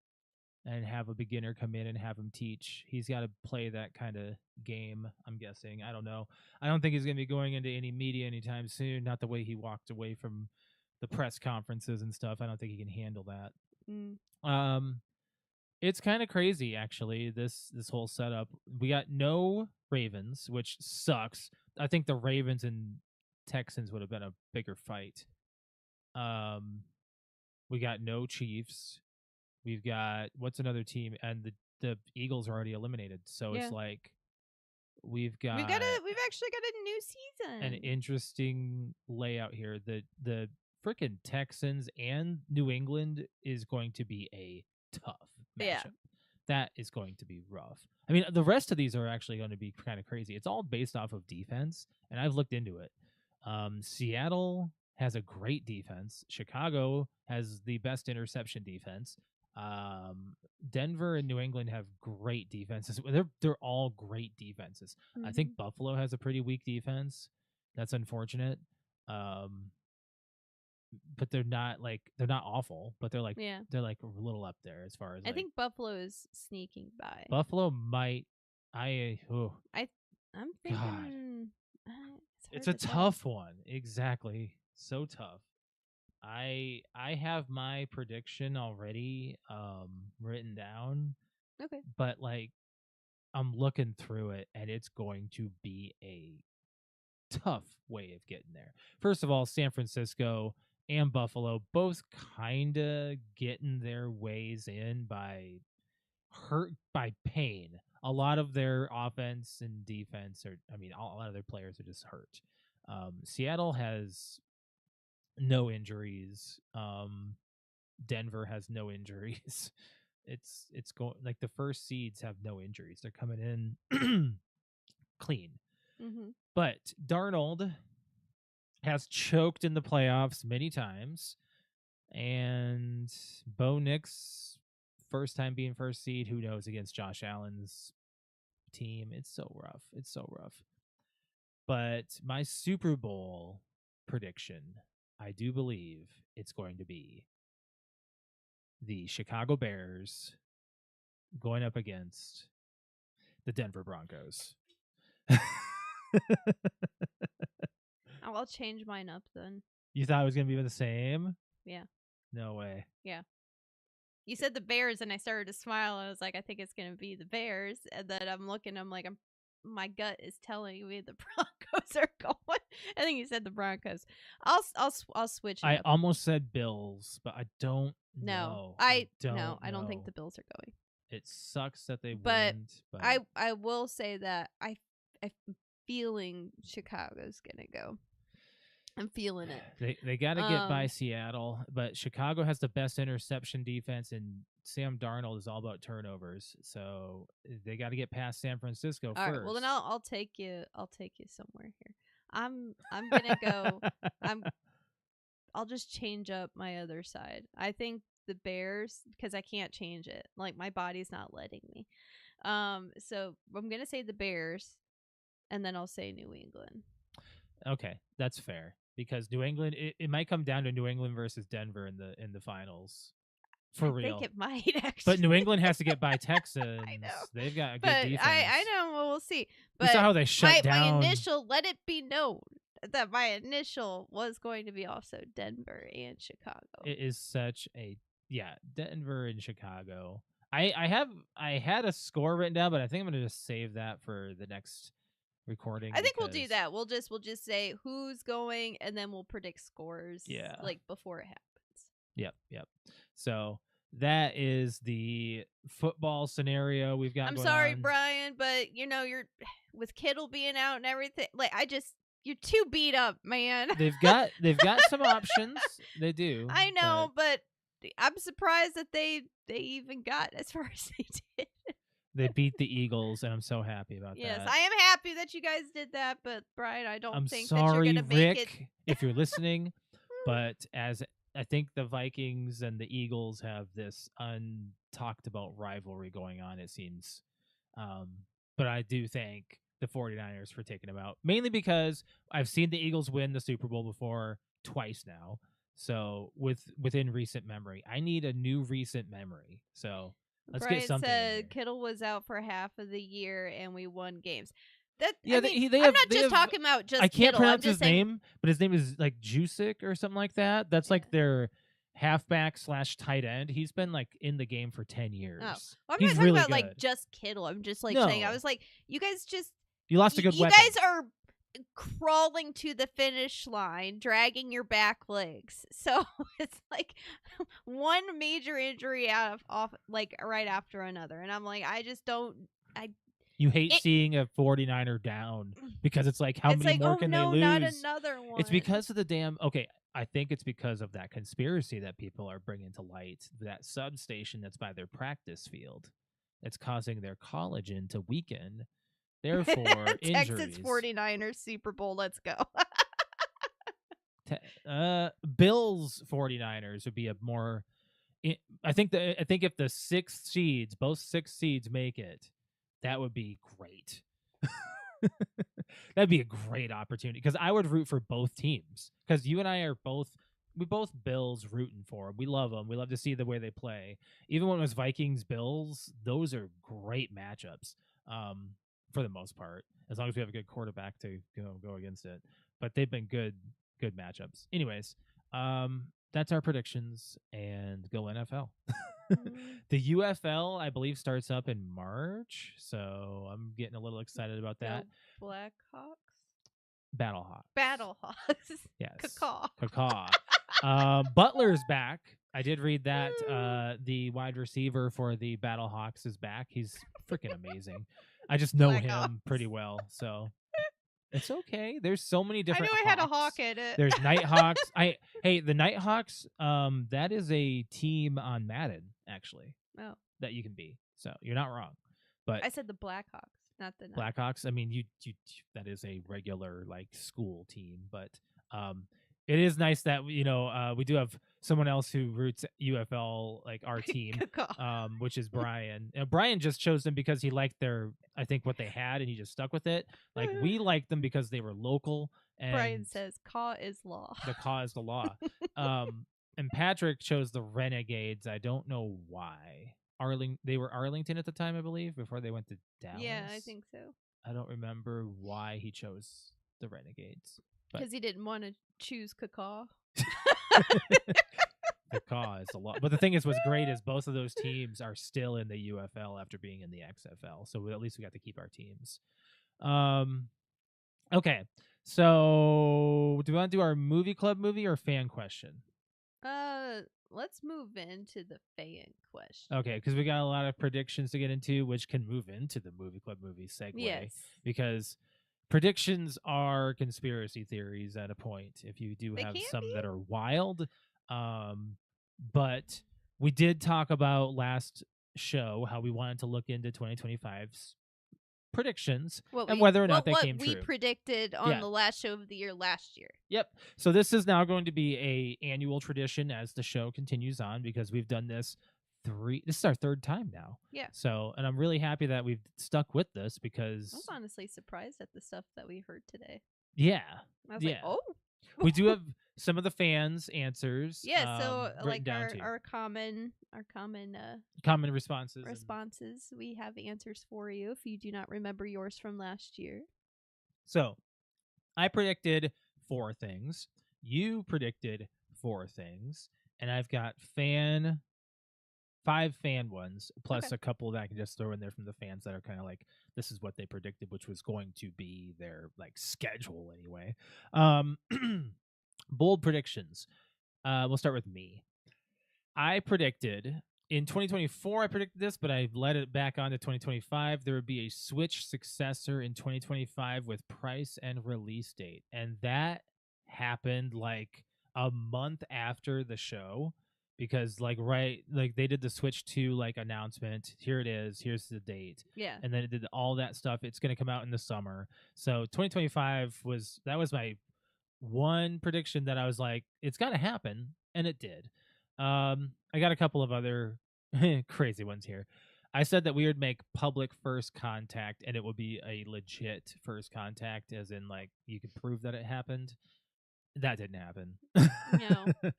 and have a beginner come in and have him teach. He's got to play that kind of game, I'm guessing. I don't know. I don't think he's going to be going into any media anytime soon. Not the way he walked away from the press conferences and stuff. I don't think he can handle that. It's kind of crazy, actually, this whole setup. We got no Ravens, which sucks. I think the Ravens and Texans would have been a bigger fight. We got no Chiefs. We've got, what's another team? And the Eagles are already eliminated. So It's like we've actually got a new season. An interesting layout here. The freaking Texans and New England is going to be a tough matchup.
Yeah.
That is going to be rough. I mean, the rest of these are actually going to be kind of crazy. It's all based off of defense, and I've looked into it. Seattle has a great defense. Chicago has the best interception defense. Denver and New England have great defenses. They're all great defenses. I think Buffalo has a pretty weak defense. That's unfortunate. But they're not awful, but they're like a little up there as far as
I think Buffalo is sneaking by.
Buffalo might. I'm
thinking
it's a tough one. Exactly. So tough. I have my prediction already written down.
Okay.
But like I'm looking through it and it's going to be a tough way of getting there. First of all, San Francisco and Buffalo both kind of getting their ways in by pain. A lot of their offense and defense a lot of their players are just hurt. Seattle has no injuries. Denver has no injuries. It's going like the first seeds have no injuries. They're coming in clean.
Mm-hmm.
But Darnold has choked in the playoffs many times, and Bo Nix, first time being first seed, who knows against Josh Allen's team. It's so rough. It's so rough. But my Super Bowl prediction, I do believe it's going to be the Chicago Bears going up against the Denver Broncos.
I'll change mine up then.
You thought it was going to be the same?
Yeah.
No way.
Yeah. You said the Bears, and I started to smile. I was like, I think it's going to be the Bears. And then I'm looking, my gut is telling me the Broncos are going. I think you said the Broncos. I'll switch it
I
up.
almost said Bills, but I don't know.
I don't think the Bills are going.
It sucks that they
wouldn't.
But
I will say that I'm feeling Chicago's going to go. I'm feeling it.
They got to get by Seattle, but Chicago has the best interception defense, and Sam Darnold is all about turnovers. So they got to get past San Francisco first.
All right, well then I'll take you. I'll take you somewhere here. I'm gonna go. I'll just change up my other side. I think the Bears, because I can't change it. Like my body's not letting me. So I'm gonna say the Bears, and then I'll say New England.
Okay, that's fair. Because New England, it might come down to New England versus Denver in the finals. For real.
I think it might, actually.
But New England has to get by Texans.
I know.
They've got a good
but
defense.
I know. Well, we'll see. But
you saw how they shut down.
My initial, let it be known that my initial was going to be also Denver and Chicago.
It is such a, Denver and Chicago. I had a score written down, but I think I'm going to just save that for the next recording.
I think we'll do that. We'll just say who's going, and then we'll predict scores.
Yeah,
like before it happens.
Yep. So that is the football scenario we've got.
I'm
going
sorry,
on.
Brian, but you're with Kittle being out and everything. Like you're too beat up, man.
They've got some options. They do.
I know, but I'm surprised that they even got as far as they did.
They beat the Eagles, and I'm so happy about that.
Yes, I am happy that you guys did that, but Brian, I don't think that
sorry,
you're going to make
Rick, if you're listening, but as I think the Vikings and the Eagles have this untalked about rivalry going on, it seems. But I do thank the 49ers for taking them out, mainly because I've seen the Eagles win the Super Bowl before twice now. So within recent memory, I need a new recent memory. So let's
Brian
get something.
Said Kittle was out for half of the year and we won games. That
yeah,
I'm not just talking about just.
I can't
Kittle.
pronounce
I'm
his name, but his name is like Jusic or something like that. That's like their halfback / tight end. He's been like in the game for 10 years.
Oh. Well, I'm
He's
not talking
really
about
good.
like just Kittle. I'm just like
No.
saying. I was like, you guys just.
You lost a good
you
weapon.
guys are crawling to the finish line, dragging your back legs. So it's like one major injury off like right after another, and I'm like, I just don't.
You hate seeing a 49er down because it's like, how
it's
many
like,
more
oh,
can
no,
they lose?
not another one.
It's because of the damn. Okay, I think it's because of that conspiracy that people are bringing to light. That substation that's by their practice field, it's causing their collagen to weaken. Therefore,
Texas
injuries.
49ers Super Bowl. Let's go.
Bills 49ers would be a more. I think if the both six seeds make it, that would be great. That'd be a great opportunity because I would root for both teams because you and I are both Bills rooting for them. We love them. We love to see the way they play. Even when it was Vikings Bills, those are great matchups for the most part, as long as we have a good quarterback to go against it. But they've been good matchups. Anyways, that's our predictions, and go NFL. The UFL, I believe, starts up in March, so I'm getting a little excited about that.
Go Blackhawks?
Battlehawks.
Battlehawks.
Yes.
Caw.
Butler's back. I did read that. The wide receiver for the Battlehawks is back. He's freaking amazing. I just know him pretty well, so it's okay. There's so many different.
I had a hawk in it.
There's Nighthawks. The Nighthawks. That is a team on Madden, actually.
Oh.
That you can be. So you're not wrong. But
I said the Blackhawks, not the
Blackhawks. I mean, you that is a regular like school team, but it is nice that we do have someone else who roots UFL like our team, which is Brian. And Brian just chose them because he liked I think what they had, and he just stuck with it. Like we liked them because they were local. And
Brian says, "Caw is law."
The caw is the law. And Patrick chose the Renegades. I don't know why. They were Arlington at the time, I believe, before they went to Dallas.
Yeah, I think so.
I don't remember why he chose the Renegades.
Because he didn't want to choose Caw.
The caw is a lot. But the thing is, what's great is both of those teams are still in the UFL after being in the XFL. So at least we got to keep our teams. Okay. So do we want to do our movie club movie or fan question?
Let's move into the fan question.
Okay, because we got a lot of predictions to get into, which can move into the movie club movie segue.
Yes.
Because predictions are conspiracy theories at a point. If you do have some that are wild, but we did talk about last show how we wanted to look into 2025's predictions and whether or not they came true.
What we predicted on the last show of the year last year.
Yep. So this is now going to be a annual tradition as the show continues on, because we've done this this is our third time now.
Yeah.
So, and I'm really happy that we've stuck with this because
I was honestly surprised at the stuff that we heard today.
Yeah.
I was like, oh.
We do have some of the fans' answers.
Yeah, so like
our
common
responses.
We have answers for you if you do not remember yours from last year.
So, I predicted 4 things. You predicted 4 things, and I've got 5 fan ones plus a couple that I can just throw in there from the fans that are kind of like, this is what they predicted, which was going to be their like schedule anyway. Bold predictions. We'll start with me. I predicted in 2024, I predicted this, but I led it back on to 2025. There would be a Switch successor in 2025 with price and release date. And that happened like a month after the show. Because they did the Switch 2 like announcement. Here it is. Here's the date.
Yeah.
And then it did all that stuff. It's going to come out in the summer. So 2025 was my one prediction that I was like, it's got to happen, and it did. I got a couple of other crazy ones here. I said that we would make public first contact, and it would be a legit first contact, as in like you could prove that it happened. That didn't happen.
No.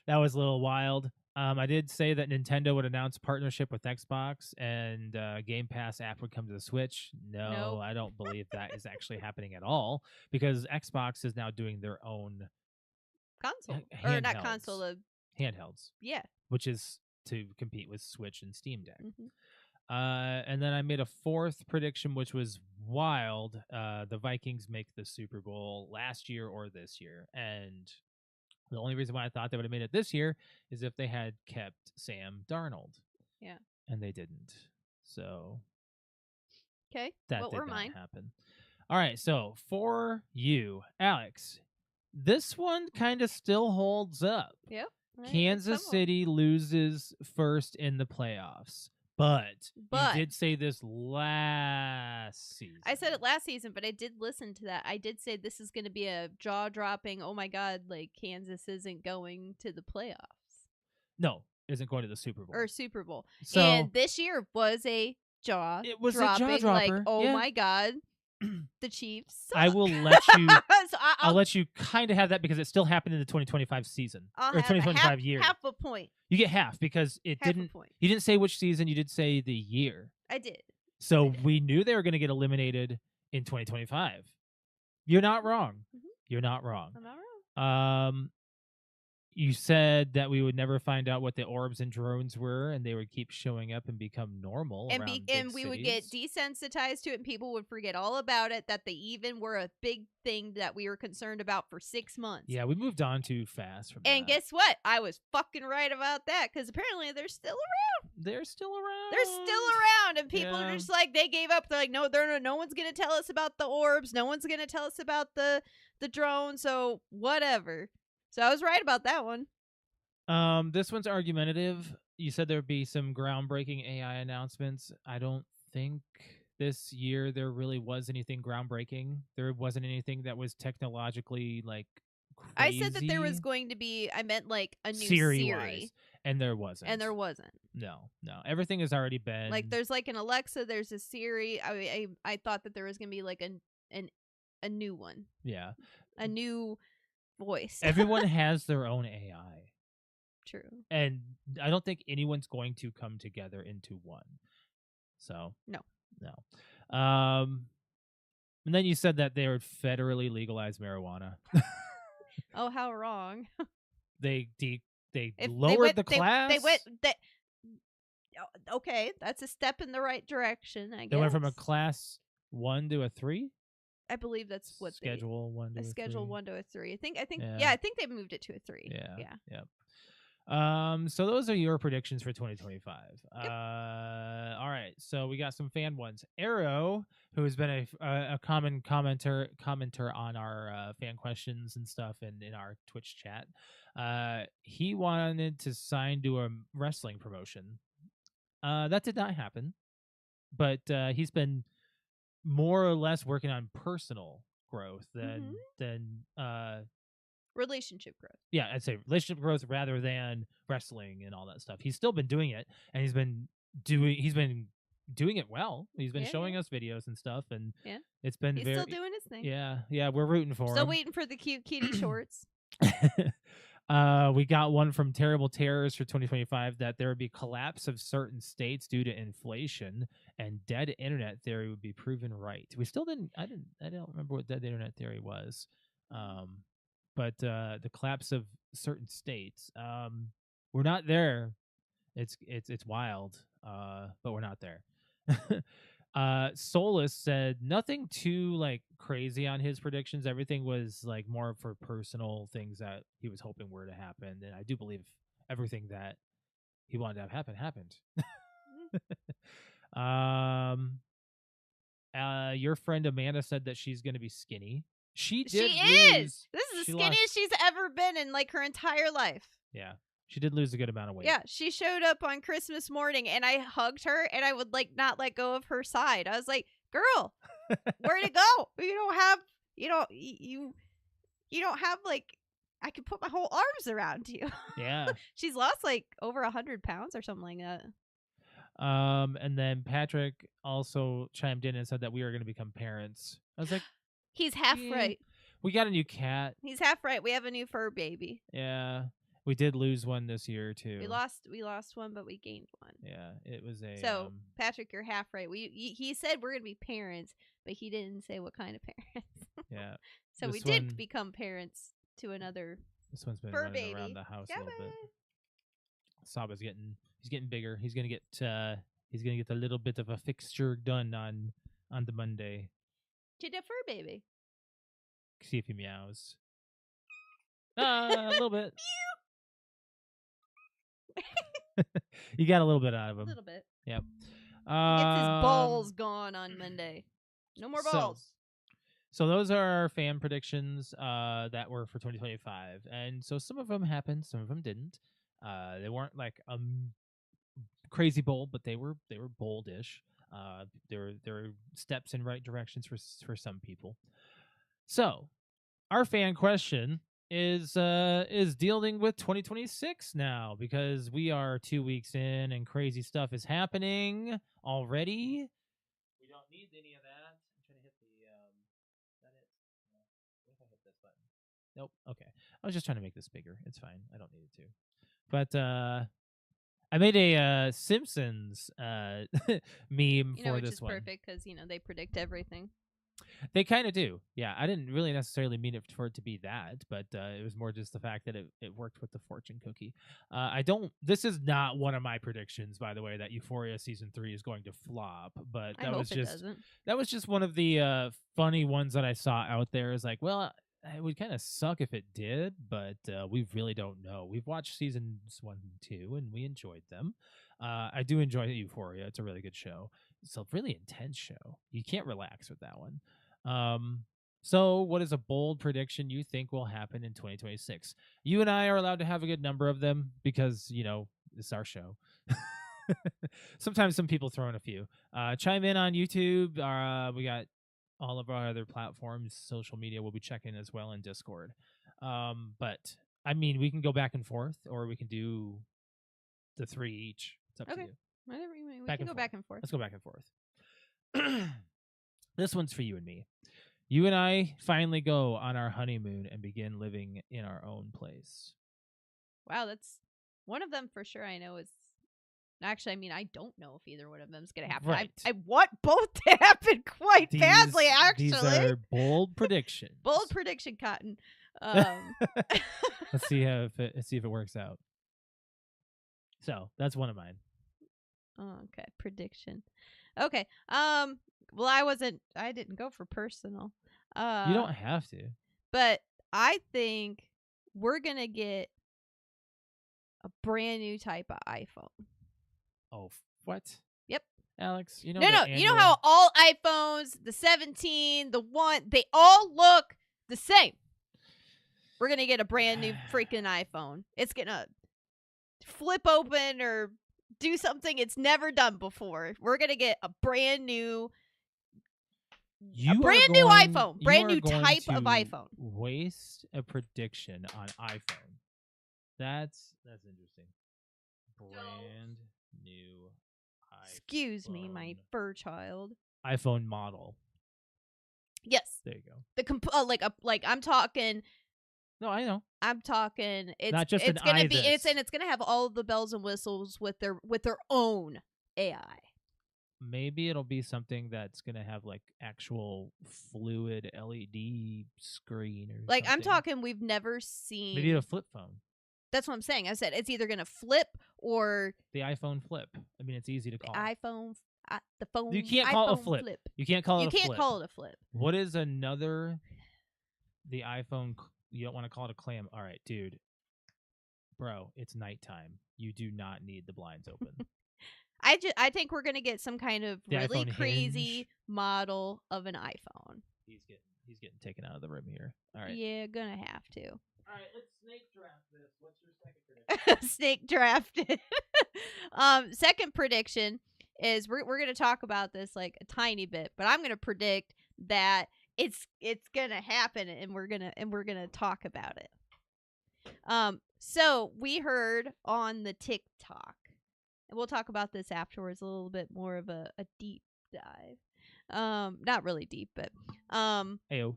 That was a little wild. I did say that Nintendo would announce partnership with Xbox and Game Pass app would come to the Switch. No, I don't believe that is actually happening at all, because Xbox is now doing their own
console. Or not console,
handhelds.
Yeah.
Which is to compete with Switch and Steam Deck.
Mm-hmm.
And then I made a 4th prediction, which was wild. The Vikings make the Super Bowl last year or this year. And the only reason why I thought they would have made it this year is if they had kept Sam Darnold.
Yeah.
And they didn't. So.
Okay.
That
what
did
were
not
mine?
happen. All right. So for you, Alex, This one kind of still holds up.
Yep.
Kansas City loses first in the playoffs. But you did say this last season.
I said it last season, but I did listen to that. I did say this is going to be a jaw-dropping, oh my God, like Kansas isn't going to the playoffs.
No, isn't going to the Super Bowl.
Or Super Bowl.
So,
and this year was a jaw-dropping.
It was a jaw-dropper.
Like, oh
yeah.
my God, the Chiefs suck.
I will let you.
So
I'll let you kind of have that because it still happened in the 2025 season or 2025 year.
Half a point.
You get half because it
half
didn't.
A point.
You didn't say which season. You did say the year.
I did.
So we knew they were going to get eliminated in 2025. You're not wrong.
Mm-hmm.
You're not wrong.
I'm not wrong.
You said that we would never find out what the orbs and drones were, and they would keep showing up and become normal.
And we would get desensitized to it, and people would forget all about it, that they even were a big thing that we were concerned about for 6 months.
Yeah, we moved on too fast from
and
that.
Guess what? I was fucking right about that, because apparently they're still around.
They're still around.
They're still around, and people are just like, they gave up. They're like, no one's going to tell us about the orbs. No one's going to tell us about the drone, so whatever. So I was right about that one.
This one's argumentative. You said there'd be some groundbreaking AI announcements. I don't think this year there really was anything groundbreaking. There wasn't anything that was technologically like crazy.
I said that there was going to be. I meant like a new
Siri, and there wasn't. No. Everything has already been
like there's like an Alexa. There's a Siri. I thought that there was going to be like a new one.
Yeah.
A new voice.
Everyone has their own AI.
True.
And I don't think anyone's going to come together into one. So
no.
And then you said that they would federally legalize marijuana.
Oh, how wrong!
They lowered the class.
Okay, that's a step in the right direction. I guess
they went from a class 1 to a 3.
I believe that's what
schedule 1 to a 3.
Schedule 1 to a 3. I think
yeah.
I think they moved it to a 3.
Yeah. Yep. So those are your predictions for 2025.
Yep.
All right. So we got some fan ones. Arrow, who has been a common commenter on our fan questions and stuff and in our Twitch chat. He wanted to sign to a wrestling promotion. That did not happen, but he's been more or less working on personal growth than
relationship growth.
Yeah, I'd say relationship growth rather than wrestling and all that stuff. He's still been doing it, and he's been doing it well. He's been showing us videos and stuff, and it's been
he's still doing his thing.
Yeah, we're rooting for him.
Still waiting for the cute kitty shorts.
We got one from Terrible Terrors for 2025 that there would be collapse of certain states due to inflation, and dead internet theory would be proven right. We still didn't. I don't remember what dead internet theory was. But the collapse of certain states, we're not there. It's wild, but we're not there. Solus said nothing too like crazy on his predictions. Everything was like more for personal things that he was hoping were to happen, and I do believe everything that he wanted to have happen happened. Your friend Amanda said that she's going to be skinny. She is.
This is the skinniest she's ever been in like her entire life.
Yeah. She did lose a good amount of weight.
Yeah, she showed up on Christmas morning and I hugged her and I would like not let go of her side. I was like, "Girl, where'd it go? You don't have like I could put my whole arms around you."
Yeah.
She's lost like over 100 pounds or something like that.
And then Patrick also chimed in and said that we are going to become parents. I was like,
he's half right.
We got a new cat.
He's half right. We have a new fur baby.
Yeah. We did lose one this year too.
We lost one, but we gained one.
Yeah, it was a.
So Patrick, you're half right. He said we're gonna be parents, but he didn't say what kind of parents.
Yeah.
So we did become parents to another.
This one's been
fur
running
baby
around the house a little bit. Saba's getting bigger. He's gonna get a little bit of a fixture done on the Monday.
To the fur baby.
See if he meows. A little bit. You got a little bit out of him.
A little bit.
Yep.
He gets his balls gone on Monday. No more balls.
So those are our fan predictions that were for 2025, and so some of them happened, some of them didn't. They weren't like crazy bold, but they were boldish. There were steps in right directions for some people. So our fan question is dealing with 2026 now, because we are 2 weeks in and crazy stuff is happening already. We don't need any of that. I'm trying to hit the is that it? No. What if I hit this button? Nope. Okay. I was just trying to make this bigger. It's fine. I don't need it to. But I made a Simpsons meme for
which
this
is
one.
perfect because they predict everything.
They kind of do. Yeah, I didn't really necessarily mean it for it to be that, but it was more just the fact that it worked with the fortune cookie. This is not one of my predictions, by the way, that Euphoria season 3 is going to flop, but
I hope it doesn't.
that was just one of the funny ones that I saw out there. Is like, well, it would kind of suck if it did, but we really don't know. We've watched seasons 1 and 2, and we enjoyed them. I do enjoy Euphoria. It's a really good show. It's a really intense show. You can't relax with that one. So what is a bold prediction you think will happen in 2026? You and I are allowed to have a good number of them because, it's our show. Sometimes some people throw in a few. Chime in on YouTube. We got all of our other platforms, social media we'll be checking as well, in Discord. But I mean, we can go back and forth, or we can do the 3 each. It's up to you.
Whatever you mean. We
Back
can
and
go back and forth.
Let's go back and forth. This one's for you and me. You and I finally go on our honeymoon and begin living in our own place.
Wow, that's one of them for sure. I know is actually. I mean, I don't know if either one of them is going to happen.
Right.
I want both to happen quite badly. Actually,
these are bold predictions.
Bold prediction, Cotton.
Let's see if it works out. So that's one of mine.
Okay, prediction. Okay. Well, I didn't go for personal.
You don't have to.
But I think we're gonna get a brand new type of iPhone.
Oh, what?
Yep.
Alex, you know.
No. You know how all iPhones, the 17, the 1, they all look the same. We're gonna get a brand new freaking iPhone. It's gonna flip open or do something it's never done before. We're gonna get a brand new iPhone, brand new type of iPhone.
Waste a prediction on iPhone. That's interesting. Brand new iPhone.
Excuse me, my fur child.
iPhone model.
Yes.
There you go.
The I'm talking.
No, I know.
I'm talking. It's
not just
it's
an
gonna
I
be.
this.
It's gonna have all of the bells and whistles with their own AI.
Maybe it'll be something that's gonna have like actual fluid LED screen or
like
something.
I'm talking. We've never seen.
Maybe a flip phone.
That's what I'm saying. I said it's either gonna flip or
the iPhone flip. I mean, it's easy to call.
The iPhone. The phone.
You can't call it a flip. You can't call it a flip.
You can't call it a flip.
What is another? The iPhone. You don't want to call it a clam. All right, dude. Bro, it's nighttime. You do not need the blinds open.
I think we're gonna get some kind of
the
really
iPhone
crazy
hinge.
model of an iPhone.
He's getting taken out of the room here. All right.
Yeah, gonna have to.
All right, let's snake draft this. What's your second prediction?
Snake drafted. Second prediction is we're gonna talk about this like a tiny bit, but I'm gonna predict that it's gonna happen, and we're gonna talk about it. So we heard on the TikTok, and we'll talk about this afterwards, a little bit more of a deep dive. Not really deep, but
Ayo.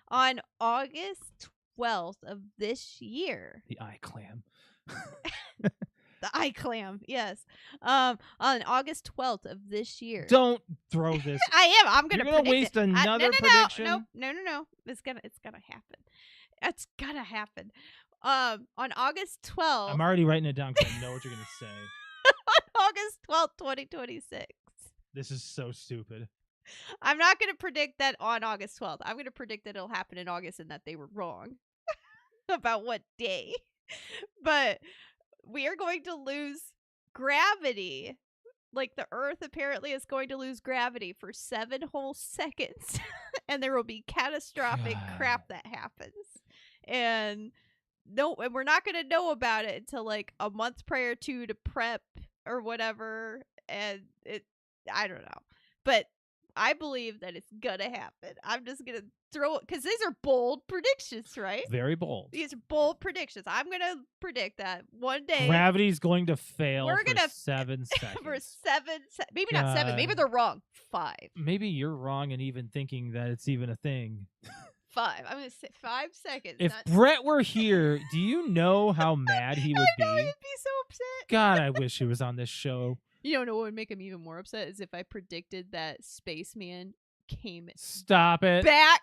on August 12th of this year.
The eye clam.
The eye clam, yes. On August 12th of this year.
Don't throw this.
I'm gonna.
You're gonna waste another prediction.
No. It's gonna happen. It's gonna happen. On August 12th.
I'm already writing it down because I know what you're gonna say.
On August 12th, 2026.
This is so stupid.
I'm not gonna predict that on August 12th. I'm gonna predict that it'll happen in August and that they were wrong about what day. But we are going to lose gravity. like the Earth apparently is going to lose gravity for 7 whole seconds, and there will be catastrophic crap that happens. And we're not going to know about it until like a month prior to prep or whatever. And I don't know, but I believe that it's gonna happen. I'm just gonna throw it because these are bold predictions, right?
Very bold.
These are bold predictions. I'm gonna predict that one day
Gravity's going to fail
we're
for
gonna
7 seconds.
for 7 maybe not 7, maybe they're wrong. 5.
Maybe you're wrong in even thinking that it's even a thing.
5. I'm gonna say 5 seconds.
If Brett were here, do you know how mad he would
I know
be?
he'd be so upset.
God, I wish he was on this show.
You don't know what would make him even more upset is if I predicted that Spaceman came
Stop it.
back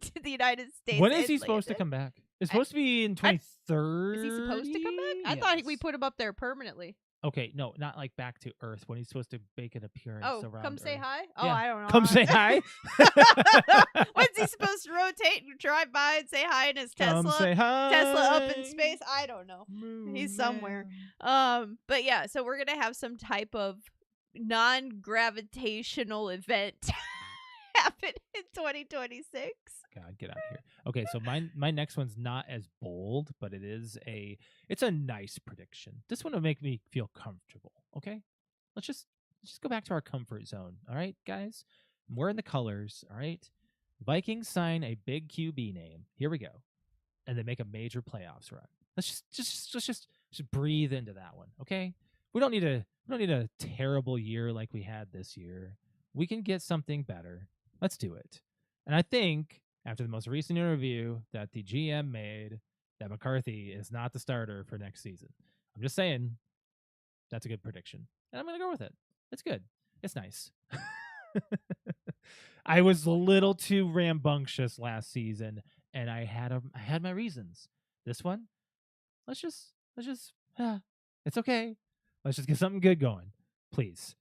to the United States.
When is he
and
supposed to
landed.
come back? It's supposed to be in 2030.
Is he supposed to come back? I thought we put him up there permanently.
Okay, no, not like back to Earth when he's supposed to make an appearance around
come say
Earth.
hi? Oh,
Yeah.
I don't know.
Come say hi.
When's he supposed to rotate and drive by and say hi in his Tesla?
Come say hi.
Tesla up in space? I don't know. He's somewhere. But yeah, so we're gonna have some type of non-gravitational event happen in 2026.
God, get out of here. Okay, so my next one's not as bold, but it's a nice prediction. This one will make me feel comfortable. Okay, let's just go back to our comfort zone. All right, guys, we're in the colors. All right, Vikings sign a big QB name. Here we go, and they make a major playoffs run. Let's just breathe into that one. Okay, we don't need a terrible year like we had this year. We can get something better. Let's do it. And I think after the most recent interview that the GM made, that McCarthy is not the starter for next season. I'm just saying that's a good prediction. And I'm going to go with it. It's good. It's nice. I was a little too rambunctious last season, and I had my reasons. This one, let's just it's okay. Let's just get something good going. Please.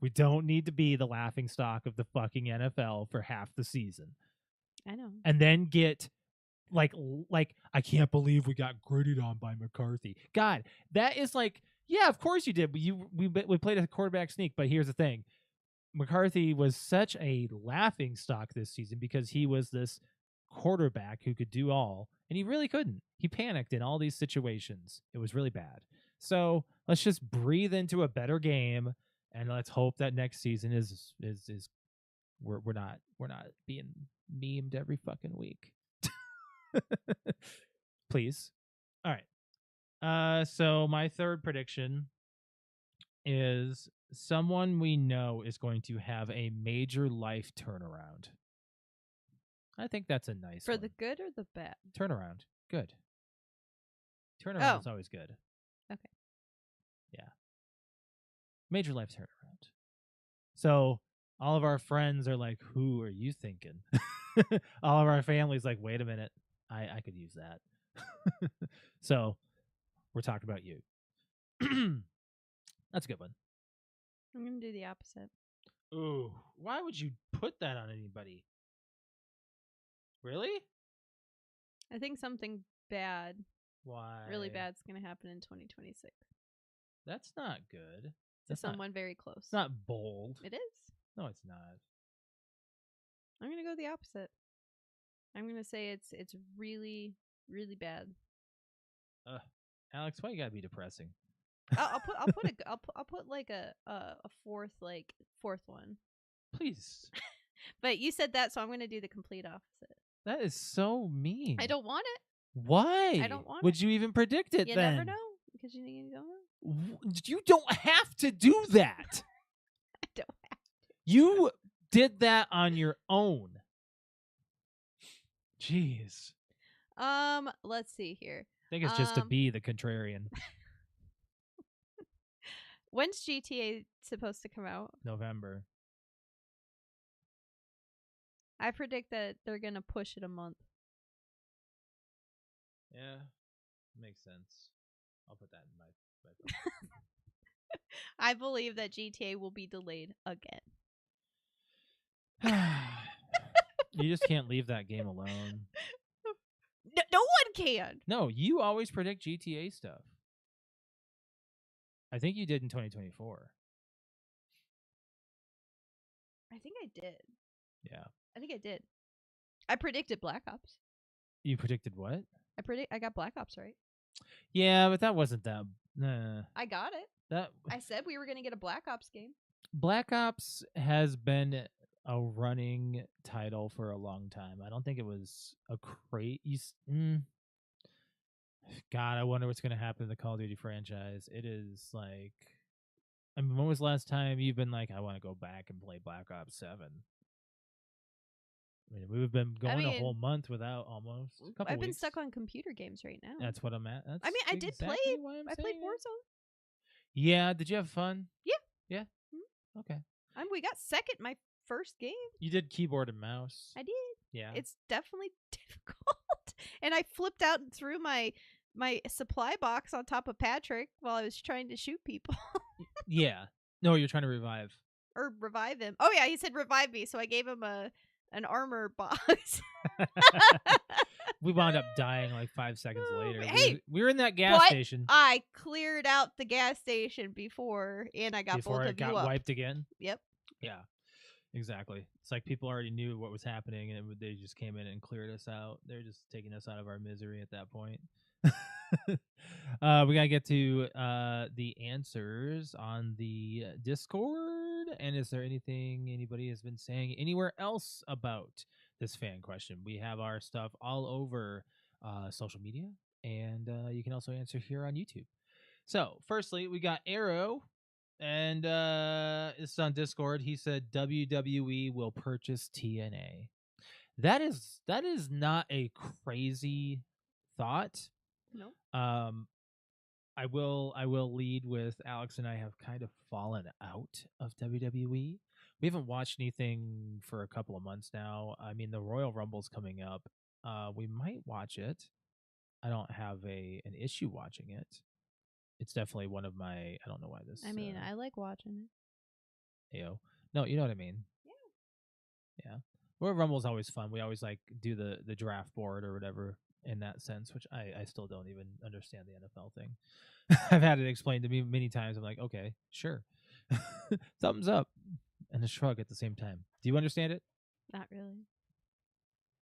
We don't need to be the laughing stock of the fucking NFL for half the season.
I know.
And then get like I can't believe we got gritted on by McCarthy. God, that is like, yeah, of course you did. We played a quarterback sneak, but here's the thing. McCarthy was such a laughing stock this season because he was this quarterback who could do all, and he really couldn't. He panicked in all these situations. It was really bad. So let's just breathe into a better game, and let's hope that next season is we're not being memed every fucking week. Please. All right. So my third prediction is someone we know is going to have a major life turnaround. I think that's a nice
For
one.
the good or the bad?
Turnaround. Good. Turnaround is always good.
Okay.
Yeah. Major life turnaround. So all of our friends are like, who are you thinking? All of our family's like, wait a minute. I could use that. So we're talking about you. That's a good one.
I'm going to do the opposite.
Ooh, why would you put that on anybody? Really?
I think something bad,
Why?
really bad, is going to happen in 2026.
That's not good.
To
That's
someone very close.
It's not bold.
It is.
No, it's not.
I'm going to go the opposite. I'm going to say it's really, really bad.
Alex, why you gotta be depressing?
I'll put like a fourth one.
Please.
But you said that, so I'm going to do the complete opposite.
That is so mean.
I don't want it.
Why?
I don't want
Would
it.
you even predict it
You
then?
never know because you don't know.
You don't have to do that.
I don't have.
You did that on your own. Jeez.
Let's see here.
I think it's just to be the contrarian.
When's GTA supposed to come out?
November.
I predict that they're gonna push it a month.
Yeah, makes sense. I'll put that in my
I believe that GTA will be delayed again.
You just can't leave that game alone.
No one can.
No, you always predict GTA stuff. I think you did in 2024.
I think I did.
Yeah.
I think I did. I predicted Black Ops.
You predicted what?
I got Black Ops right.
Yeah, but that wasn't that. Nah,
I got it.
that
I said we were gonna get a Black Ops game.
Black Ops has been a running title for a long time. I don't think it was a God, I wonder what's going to happen to the Call of Duty franchise. It is like, I mean, when was the last time you've been like, I want to go back and play Black Ops 7? I mean, we've been going a whole month without almost.
I've been stuck on computer games right now.
That's what I'm at. That's
I mean, I did
exactly
play.
why I'm
I played
saying it.
Warzone.
Yeah, did you have fun?
Yeah.
Yeah.
Mhm.
Okay.
We got second my first game.
You did keyboard and mouse.
I did.
Yeah.
It's definitely difficult. And I flipped out and threw my supply box on top of Patrick while I was trying to shoot people.
Yeah. No, you're trying to revive.
Or revive him. Oh yeah, he said revive me, so I gave him an armor box.
We wound up dying like 5 seconds later.
Hey,
we were in that gas station
I cleared out the gas station before, and I got
before
both
it
of you
got
up.
wiped again.
Yep.
Yeah, exactly. It's like people already knew what was happening, and they just came in and cleared us out. They're just taking us out of our misery at that point. We gotta get to the answers on the Discord. And is there anything anybody has been saying anywhere else about this fan question? We have our stuff all over social media, and you can also answer here on YouTube. So, firstly, we got Arrow, and it's on Discord. He said WWE will purchase TNA. That is not a crazy thought.
No.
I will lead with Alex and I have kind of fallen out of WWE. We haven't watched anything for a couple of months now. I mean, the Royal Rumble's coming up. We might watch it. I don't have an issue watching it. It's definitely one of my. I don't know why this.
I mean, I like watching it.
Ayo. No, you know what I mean. Yeah. Royal Rumble's always fun. We always like do the draft board or whatever in that sense, which I still don't even understand the NFL thing. I've had it explained to me many times. I'm like, okay, sure. Thumbs up and a shrug at the same time. Do you understand it?
Not really.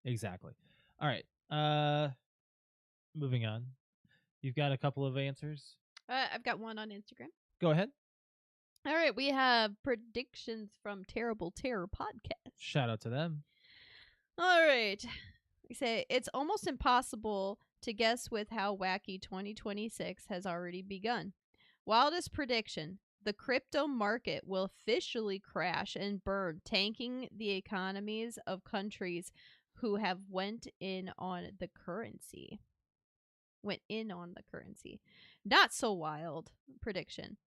Exactly. All right. Moving on. You've got a couple of answers.
I've got one on Instagram.
Go ahead.
All right, we have predictions from Terrible Terror Podcast.
Shout out to them.
All right. We say it's almost impossible to guess with how wacky 2026 has already begun. Wildest prediction: the crypto market will officially crash and burn, tanking the economies of countries who have went in on the currency. Not so wild prediction.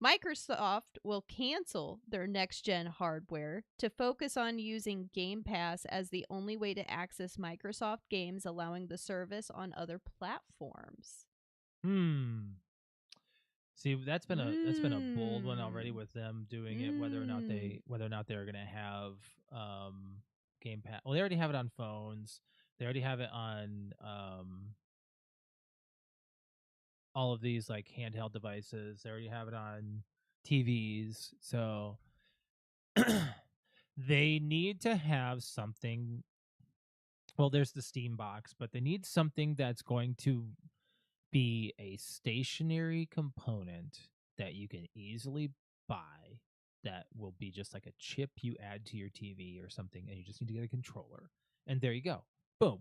Microsoft will cancel their next-gen hardware to focus on using Game Pass as the only way to access Microsoft games, allowing the service on other platforms.
See, that's been a bold one already with them doing it. Whether or not they're gonna have Game Pass. Well, they already have it on phones. They already have it on all of these like handheld devices. They already have it on TVs. So they need to have something. Well, there's the Steam box, but they need something that's going to be a stationary component that you can easily buy, that will be just like a chip you add to your TV or something, and you just need to get a controller. And there you go. Boom.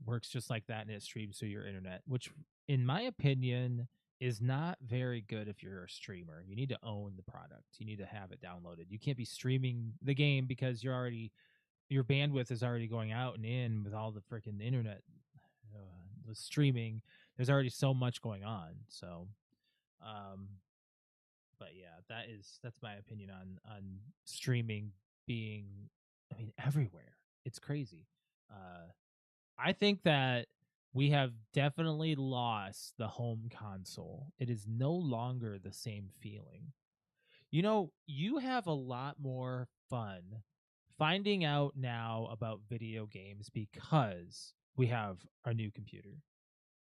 Works just like that, and it streams through your internet, which in my opinion is not very good if you're a streamer. You need to own the product. You need to have it downloaded. You can't be streaming the game because your bandwidth is already going out and in with all the freaking internet the streaming. There's already so much going on. So but yeah, that's my opinion on streaming being, I mean, everywhere. It's crazy. I think that we have definitely lost the home console. It is no longer the same feeling. You know, you have a lot more fun finding out now about video games because we have our new computer.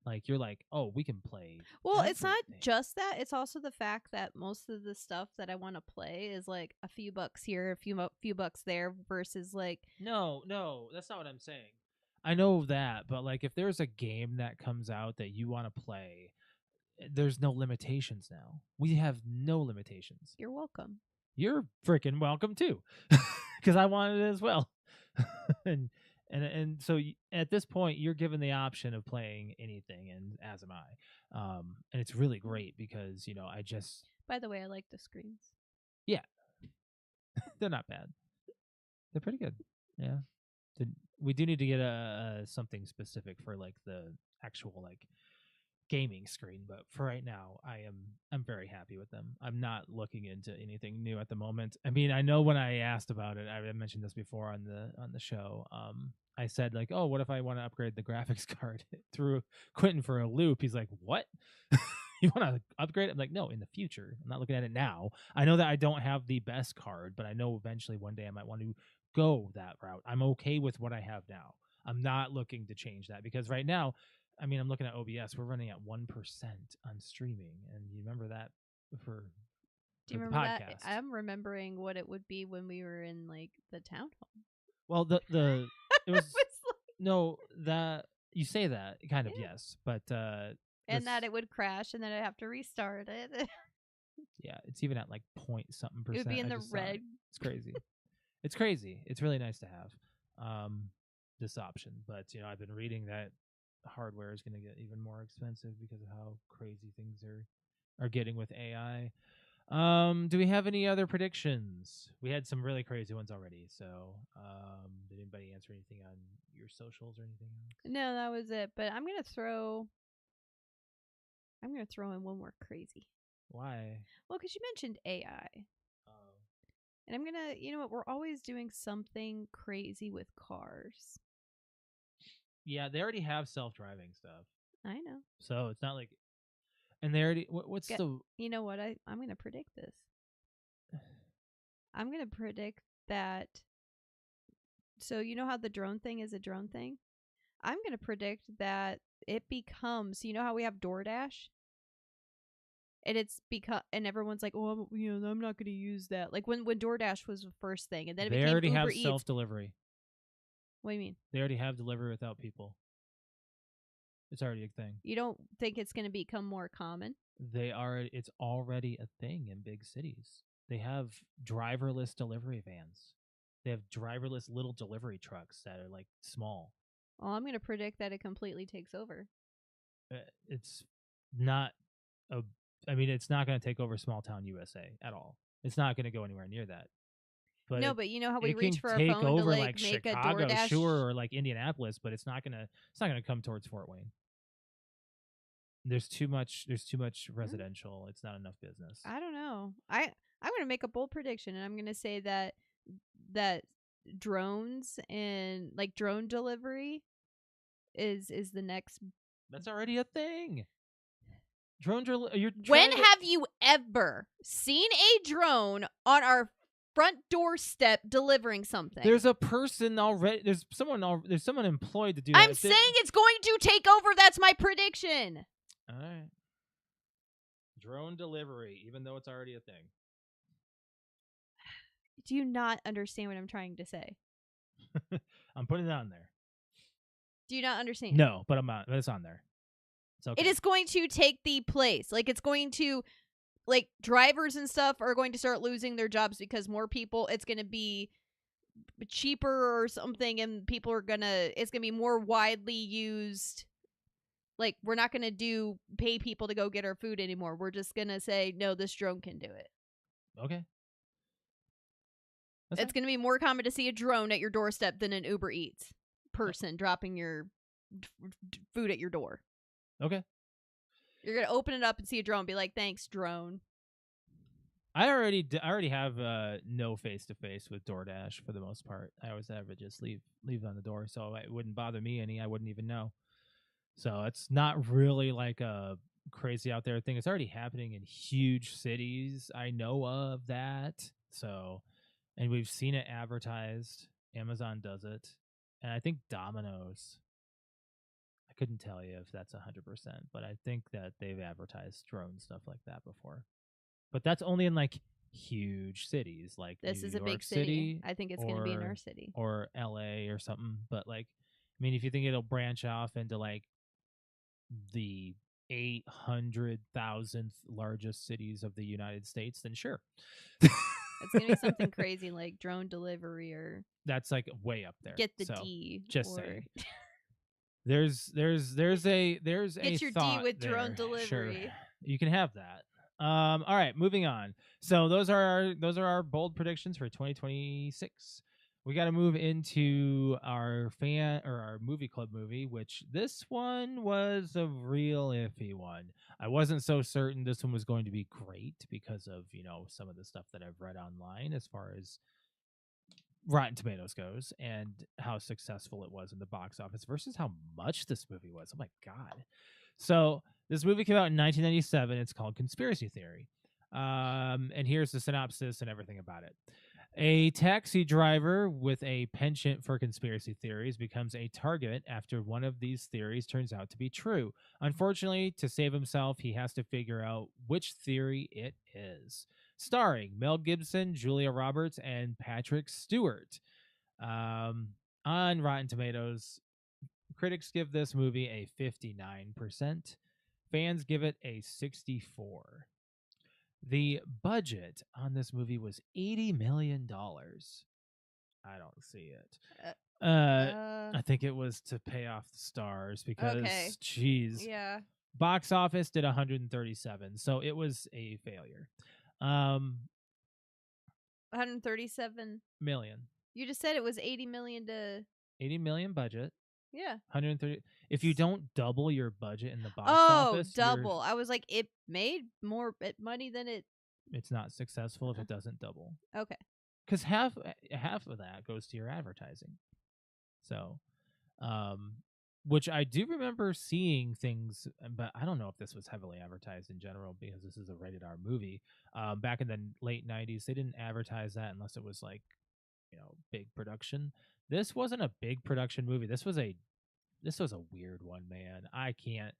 Like you're like, oh, we can play.
Well, it's not
everything.
just that. It's also the fact that most of the stuff that I want to play is like a few bucks here, a few bucks there, versus like
No, that's not what I'm saying. I know that, but like if there's a game that comes out that you want to play, there's no limitations now. We have no limitations.
you're welcome.
You're freaking welcome too, because I wanted it as well. and and so at this point, you're given the option of playing anything, and as am I. And it's really great because I just
By the way, I like the screens.
yeah, they're not bad. They're pretty good. Yeah. We do need to get a something specific for like the actual like gaming screen, but for right now I'm very happy with them. I'm not looking into anything new at the moment. I mean, I know when I asked about it, I mentioned this before on the show. I said like, oh, what if I want to upgrade the graphics card? Threw Quentin for a loop. He's like, what? You want to upgrade it? I'm like, no, in the future. I'm not looking at it now. I know that I don't have the best card, but I know eventually one day I might want to go that route. I'm okay with what I have now. I'm not looking to change that because right now, I mean, I'm looking at OBS. We're running at 1% on streaming, and you remember that for
Do you
the
remember that?
podcast.
I'm remembering what it would be when we were in like the townhome.
Well, the it was
It's like-
no that you say that kind of
Yeah.
yes, but
and that it would crash, and then I'd have to restart it.
yeah, it's even at like point something
It
percent.
would be in
I
the
just saw it.
red.
It's crazy. It's crazy. It's really nice to have this option, but I've been reading that hardware is going to get even more expensive because of how crazy things are getting with AI. Do we have any other predictions? We had some really crazy ones already. So, did anybody answer anything on your socials or anything else?
No, that was it. But I'm gonna throw in one more crazy.
Why?
Well, because you mentioned AI,
Oh,
and I'm gonna, you know what? We're always doing something crazy with cars.
yeah, they already have self-driving stuff,
I know.
so it's not like. And they already. What's
Get-
the?
You know what? I'm gonna predict this. I'm gonna predict that. So you know how the drone thing is a drone thing? I'm gonna predict that it becomes. You know how we have DoorDash, and it's and everyone's like, oh, I'm not gonna use that. Like when DoorDash was the first thing, and then it
They
became
already
Uber
have
Eats.
self-delivery.
What do you mean?
They already have delivery without people. It's already a thing.
You don't think it's gonna become more common?
It's already a thing in big cities. They have driverless delivery vans. They have driverless little delivery trucks that are like small.
Well, I'm gonna predict that it completely takes over.
It's not it's not going to take over small town USA at all. It's not going to go anywhere near that. But
no, but you know how we
it
reach
can
for our
take
phone to
over
like make
Chicago,
a DoorDash.
sure, or like Indianapolis, but it's not gonna come towards Fort Wayne. There's too much residential. It's not enough business.
I don't know. I'm gonna make a bold prediction, and I'm gonna say that drones and like drone delivery is the next.
That's already a thing. Drone you're
When
trying to-
have you ever seen a drone on our front doorstep delivering something?
There's a person already. There's someone employed to do
I'm
that.
saying it's going to take over. That's my prediction.
All right. Drone delivery, even though it's already a thing.
Do you not understand what I'm trying to say?
I'm putting it on there.
Do you not understand?
No, but it's on there. It's okay.
It is going to take the place. Like it's going to, like drivers and stuff are going to start losing their jobs because more people. It's going to be cheaper or something, and it's going to be more widely used. Like we're not going to pay people to go get our food anymore. We're just going to say no. This drone can do it.
Okay.
It's going to be more common to see a drone at your doorstep than an Uber Eats person dropping your food at your door.
Okay.
You're going to open it up and see a drone and be like, thanks, drone.
I already have no face-to-face with DoorDash for the most part. I always have it just leave on the door, so it wouldn't bother me any. I wouldn't even know. So it's not really like a crazy out there thing. It's already happening in huge cities. I know of that. So, and we've seen it advertised. Amazon does it. And I think Domino's. I couldn't tell you if that's 100%, but I think that they've advertised drone stuff like that before. But that's only in like huge cities like
This
New
is a
York
big city.
City
I think it's going to be in our city.
or LA or something. But like, I mean, if you think it'll branch off into like the 800,000th largest cities of the United States, then sure.
It's going to be something crazy like drone delivery or
That's like way up there.
get the
So,
D.
just
or
saying. There's a
Get your D
thought
with drone
there. Sure,
delivery.
you can have that. All right, moving on. So those are our bold predictions for 2026. We got to move into our our movie club movie, which this one was a real iffy one. I wasn't so certain this one was going to be great because of, some of the stuff that I've read online as far as Rotten Tomatoes goes and how successful it was in the box office versus how much this movie was. Oh my God. So this movie came out in 1997. It's called Conspiracy Theory. And here's the synopsis and everything about it. A taxi driver with a penchant for conspiracy theories becomes a target after one of these theories turns out to be true. Unfortunately, to save himself, he has to figure out which theory it is. Starring Mel Gibson, Julia Roberts, and Patrick Stewart. On Rotten Tomatoes, critics give this movie a 59%. Fans give it a 64%. The budget on this movie was $80 million. I don't see it. I think it was to pay off the stars because, geez.
Yeah.
Box office did 137, so it was a failure.
137
million.
You just said it was 80 million to
80 million budget.
Yeah.
130. If you don't double your budget in the box
Oh,
office,
double. I was like, it made more money than it.
It's not successful if it doesn't double.
Okay.
Because half of that goes to your advertising. So, which I do remember seeing things, but I don't know if this was heavily advertised in general because this is a rated R movie. Back in the late 90s, they didn't advertise that unless it was like, big production. This wasn't a big production movie. This was a weird one, man. I can't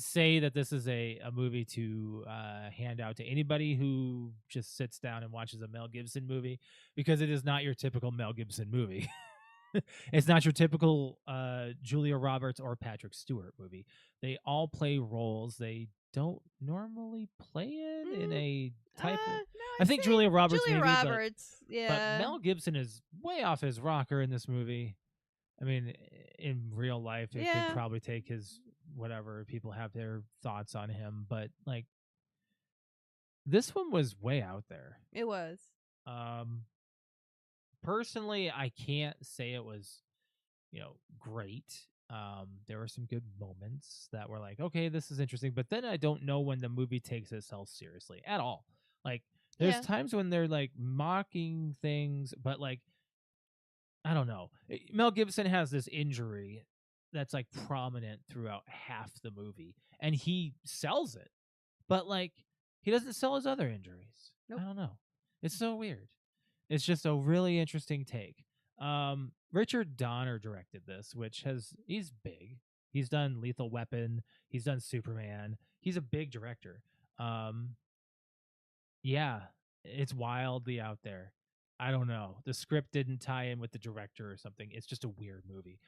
say that this is a movie to hand out to anybody who just sits down and watches a Mel Gibson movie, because it is not your typical Mel Gibson movie. It's not your typical Julia Roberts or Patrick Stewart movie. They all play roles they don't normally play in a type of...
No,
I think Julia Roberts
yeah.
But Mel Gibson is way off his rocker in this movie. I mean, in real life, it could probably take his whatever. People have their thoughts on him, but like, this one was way out there.
It was.
Personally, I can't say it was, great. There were some good moments that were like, okay, this is interesting, but then I don't know when the movie takes itself seriously at all. Like, there's times when they're like mocking things, but like, I don't know. Mel Gibson has this injury that's like prominent throughout half the movie, and he sells it, but like, he doesn't sell his other injuries.
Nope.
I don't know. It's so weird. It's just a really interesting take. Richard Donner directed this, he's big. He's done Lethal Weapon. He's done Superman. He's a big director. Yeah, it's wildly out there. I don't know. The script didn't tie in with the director or something. It's just a weird movie.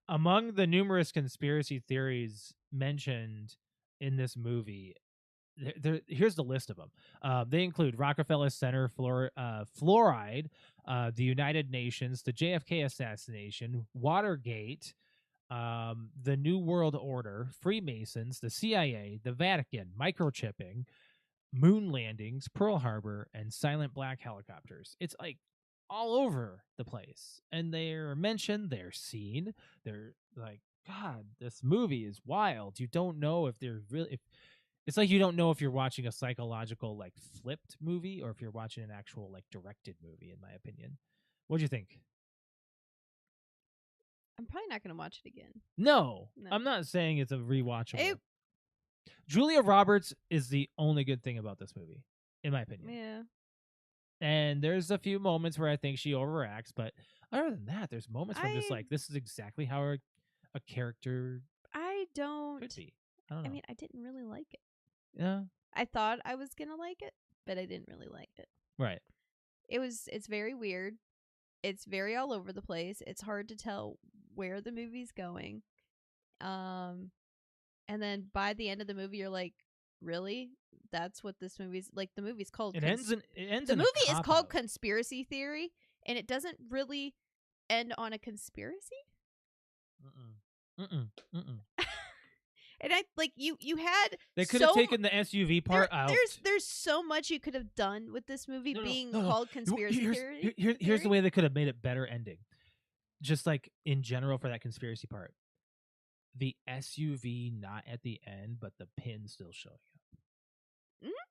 Among the numerous conspiracy theories mentioned in this movie, here's the list of them. They include Rockefeller Center fluoride, the United Nations, the JFK assassination, Watergate, the New World Order, Freemasons, the CIA, the Vatican, microchipping, moon landings, Pearl Harbor, and silent black helicopters. It's like all over the place. And they're mentioned, they're seen. They're like, God, this movie is wild. You don't know if they're really... It's like you don't know if you're watching a psychological, like, flipped movie or if you're watching an actual, like, directed movie, in my opinion. What do you think?
I'm probably not going to watch it again.
No, I'm not saying it's a rewatchable.
It...
Julia Roberts is the only good thing about this movie, in my opinion.
Yeah.
And there's a few moments where I think she overacts, but Other than that, there's moments where I'm just
I
like, this is exactly how a character
I don't.
could be. I don't
I
know.
mean, I didn't really like it.
Yeah.
I thought I was gonna like it, but I didn't really like it.
Right.
It's very weird. It's very all over the place. It's hard to tell where the movie's going. And then by the end of the movie, you're like, really? That's what this movie's like. The movie's called.
It ends in
the
a
movie is called
cop-out.
Conspiracy Theory, and it doesn't really end on a conspiracy. And I like you had
They could have
so
taken the SUV part out.
There's so much you could have done with this movie being called Conspiracy Theory.
Here's the way they could have made it better ending. Just like in general for that conspiracy part. The SUV not at the end, but the pin still showing up.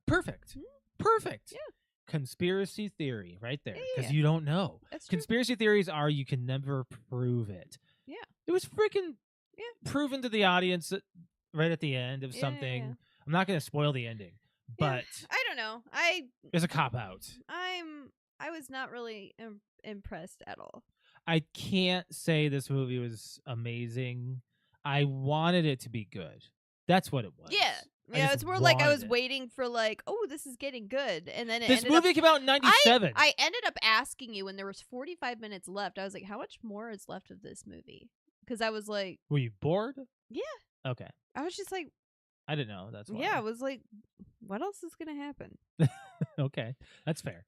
Perfect. Perfect.
Yeah.
Conspiracy theory right there. Because
Yeah.
you don't know.
That's true.
Conspiracy theories are you can never prove it.
Yeah.
It was freaking proven to the audience right at the end of something.
Yeah.
I'm not going to spoil the ending, but
I don't know.
there's a cop out.
I was not really impressed at all.
I can't say this movie was amazing. I wanted it to be good. That's what it was.
Yeah. Yeah, it's more like I was waiting for like, oh, this is getting good, and then
this movie came out in '97.
I ended up asking you when there was 45 minutes left. I was like, how much more is left of this movie? Because I was like,
were you bored?
Yeah.
Okay.
I was just like,
I didn't know. That's why.
Yeah. I was like, what else is gonna happen?
Okay, that's fair.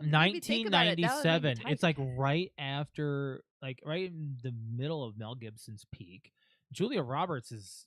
Maybe think about it. That would make me
1997. It's like right after, like right in the middle of Mel Gibson's peak. Julia Roberts is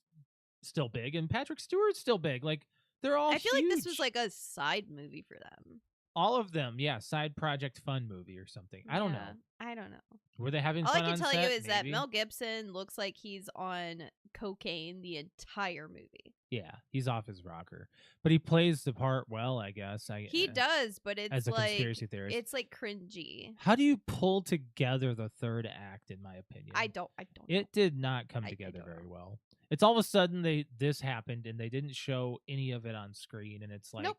still big, and Patrick Stewart's still big. Like they're all.
I feel
huge.
like this was like a side movie for them.
All of them, yeah, side project fun movie or something. I don't know.
I don't know.
Were they having
All
fun
I can
on
tell
set?
you is that
Maybe.
Mel Gibson looks like he's on cocaine the entire movie.
Yeah, he's off his rocker, but he plays the part well, I guess.
He does, but it's
as a
like
conspiracy theorist.
it's like cringy.
How do you pull together the third act? In my opinion,
I don't.
It did not come together very well. It's all of a sudden this happened and they didn't show any of it on screen, and it's like,
nope.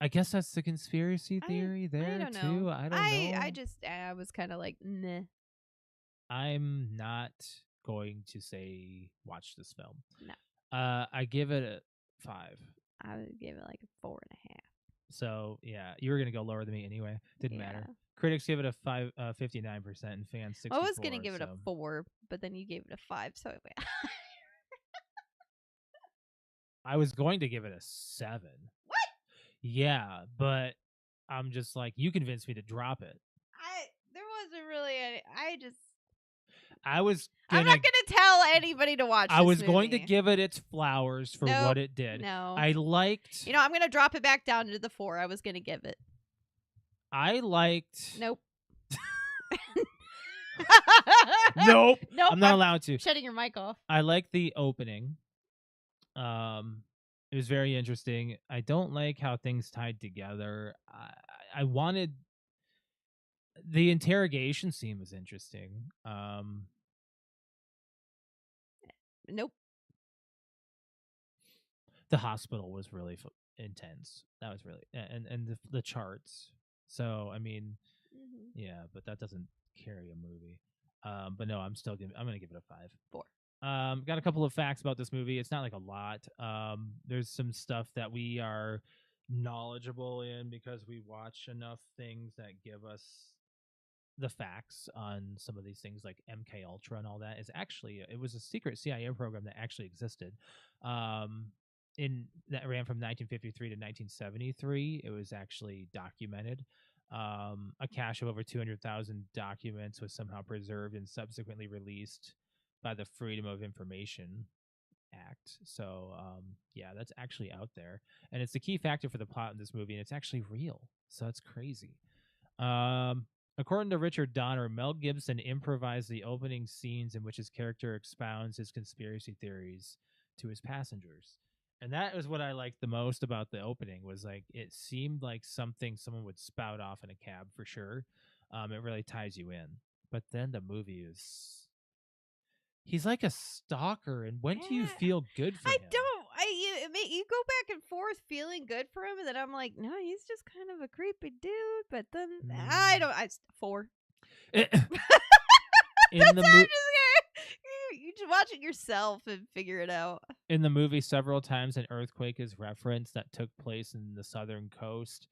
I guess that's the conspiracy theory there
I don't
too.
know.
I don't know.
I was kind of like, nah.
I'm not going to say watch this film.
No.
I give it a 5.
I would give it like a 4.5.
So yeah, you were gonna go lower than me anyway. Didn't matter. Critics give it a 59%, and fans 64%.
I was gonna give it a 4, but then you gave it a 5. So
I was going to give it a 7.
What?
Yeah, but I'm just like, you convinced me to drop it.
There wasn't really any.
I'm
not gonna tell anybody to watch.
I was
this
going to
movie.
give it its flowers for what it did.
No,
I liked.
I'm gonna drop it back down to the 4. I was gonna give it.
I liked.
Nope.
Nope.
Nope.
I'm not allowed to.
Shutting your mic off.
I liked the opening. It was very interesting. I don't like how things tied together. I wanted. The interrogation scene was interesting.
Nope.
The hospital was really intense. That was really and the charts. So I mean, yeah, but that doesn't carry a movie. But no, I'm gonna give it a 5.
4.
Got a couple of facts about this movie. It's not like a lot. There's some stuff that we are knowledgeable in because we watch enough things that give us the facts on some of these things, like MK Ultra and all that. It was a secret CIA program that actually existed. That ran from 1953 to 1973. It was actually documented. A cache of over 200,000 documents was somehow preserved and subsequently released by the Freedom of Information Act. So, yeah, that's actually out there. And it's the key factor for the plot in this movie, and it's actually real. So it's crazy. According to Richard Donner, Mel Gibson improvised the opening scenes in which his character expounds his conspiracy theories to his passengers. And that was what I liked the most about the opening, was like it seemed like something someone would spout off in a cab for sure. It really ties you in. But then the movie is... He's like a stalker, and when do you feel good for him?
I don't. you go back and forth feeling good for him, and then I'm like, no, he's just kind of a creepy dude. But then I don't. 4.
In
That's
the
you just watch it yourself and figure it out.
in the movie, several times an earthquake is referenced that took place in the southern coast,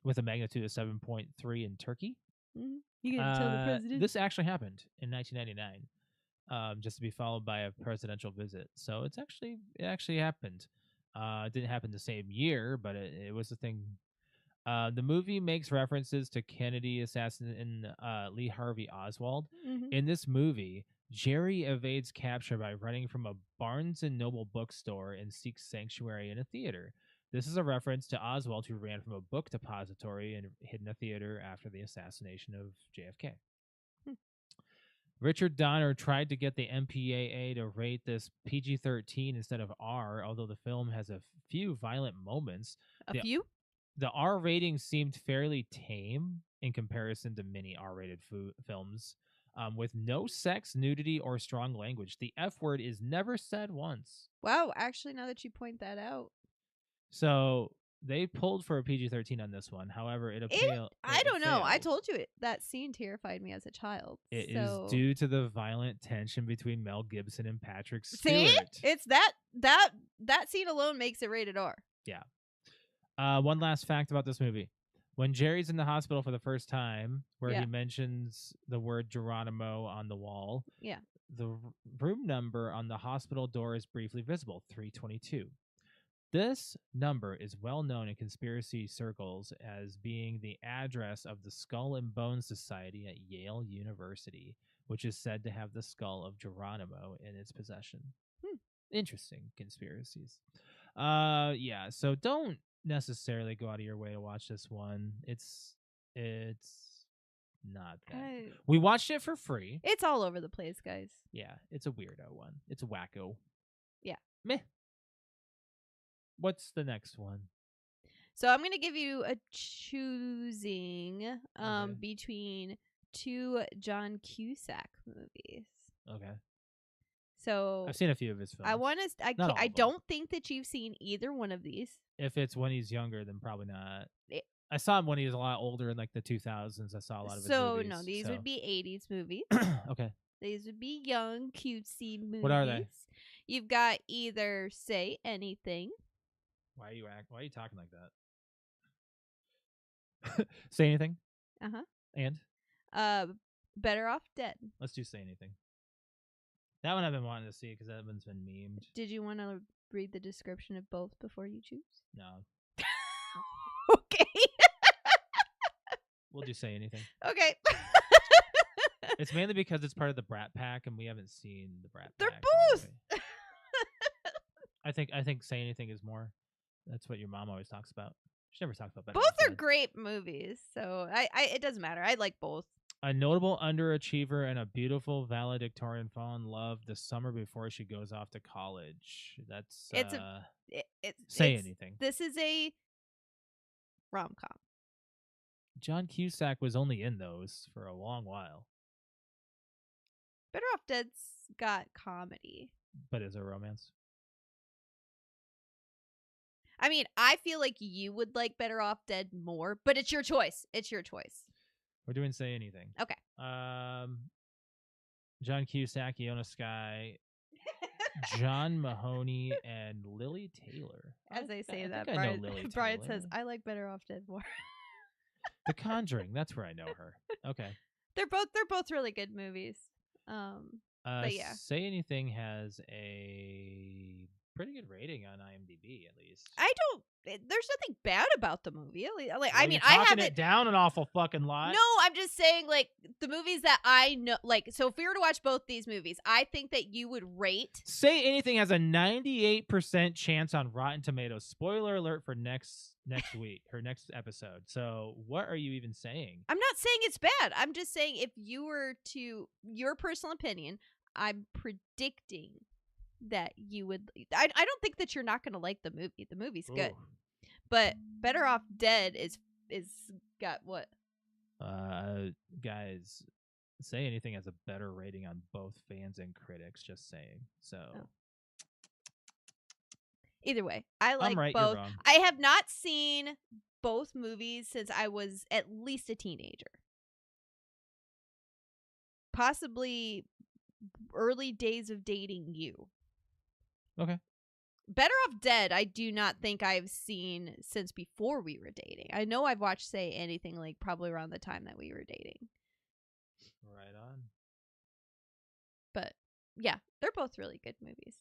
with a magnitude of 7.3 in Turkey.
Mm-hmm. You gonna tell the president?
This actually happened in 1999, just to be followed by a presidential visit. So it actually happened. It didn't happen the same year, but it was a thing. The movie makes references to Kennedy assassin Lee Harvey Oswald.
Mm-hmm.
In this movie, Jerry evades capture by running from a Barnes and Noble bookstore and seeks sanctuary in a theater. This is a reference to Oswald, who ran from a book depository and hid in a theater after the assassination of JFK. Richard Donner tried to get the MPAA to rate this PG-13 instead of R, although the film has a few violent moments. The R rating seemed fairly tame in comparison to many R-rated films, with no sex, nudity, or strong language. The F word is never said once.
Wow, actually, now that you point that out.
So they pulled for a PG-13 on this one. However,
I don't know. I told you that scene terrified me as a child.
It is due to the violent tension between Mel Gibson and Patrick Stewart.
See? It's that scene alone makes it rated R.
Yeah. One last fact about this movie. When Jerry's in the hospital for the first time, where he mentions the word Geronimo on the wall, the room number on the hospital door is briefly visible, 322. This number is well known in conspiracy circles as being the address of the Skull and Bones Society at Yale University, which is said to have the skull of Geronimo in its possession. Interesting conspiracies. So don't necessarily go out of your way to watch this one. It's not that. We watched it for free.
It's all over the place, guys.
Yeah, it's a weirdo one. It's a wacko.
Yeah.
Meh. What's the next one?
So I'm going to give you a choosing between 2 John Cusack movies.
Okay.
So
I've seen a few of his films.
I don't think that you've seen either one of these.
If it's when he's younger, then probably not. I saw him when he was a lot older in like the 2000s. I saw a lot of his movies.
So no, these would be 80s movies.
Okay.
These would be young, cutesy movies.
What are they?
You've got either Say Anything.
Why are you talking like that? Say Anything?
Uh-huh.
And?
Better Off Dead.
Let's do Say Anything. That one I've been wanting to see because that one's been memed.
Did you want to read the description of both before you choose?
No.
Okay.
We'll do Say Anything.
Okay.
It's mainly because it's part of the Brat Pack, and we haven't seen the Brat
They're
Pack.
both.
I think Say Anything is more. That's what your mom always talks about. She never talks about Better
Both
Off
are
Dead.
great movies, so it doesn't matter. I like both.
A notable underachiever and a beautiful valedictorian fall in love the summer before she goes off to college. That's Say Anything.
This is a rom-com.
John Cusack was only in those for a long while.
Better Off Dead's got comedy.
But is it romance?
I mean, I feel like you would like Better Off Dead more, but it's your choice. It's your choice.
We're doing Say Anything.
Okay.
John Cusack, Iona Sky, John Mahoney, and Lily Taylor.
As I say that,
Brian
says, I like Better Off Dead more.
The Conjuring, that's where I know her. Okay.
They're both really good movies. But yeah.
Say Anything has a pretty good rating on IMDb, at least.
There's nothing bad about the movie.
I haven't it down an awful fucking lot.
No, I'm just saying, like, the movies that I know, like, so if we were to watch both these movies, I think that you would rate.
Say Anything has a 98% chance on Rotten Tomatoes. Spoiler alert for next week, her next episode. So what are you even saying?
I'm not saying it's bad. I'm just saying if you were to, your personal opinion, I'm predicting that you would. I don't think that you're not going to like the movie. The movie's good. But Better Off Dead is got what?
Guys, Say Anything has a better rating on both fans and critics, just saying. So
Either way, I
I'm
like
right, you're
both.
wrong.
I have not seen both movies since I was at least a teenager. Possibly early days of dating you.
Okay.
Better Off Dead, I do not think I've seen since before we were dating. I know I've watched Say Anything like probably around the time that we were dating.
Right on.
But yeah, they're both really good movies.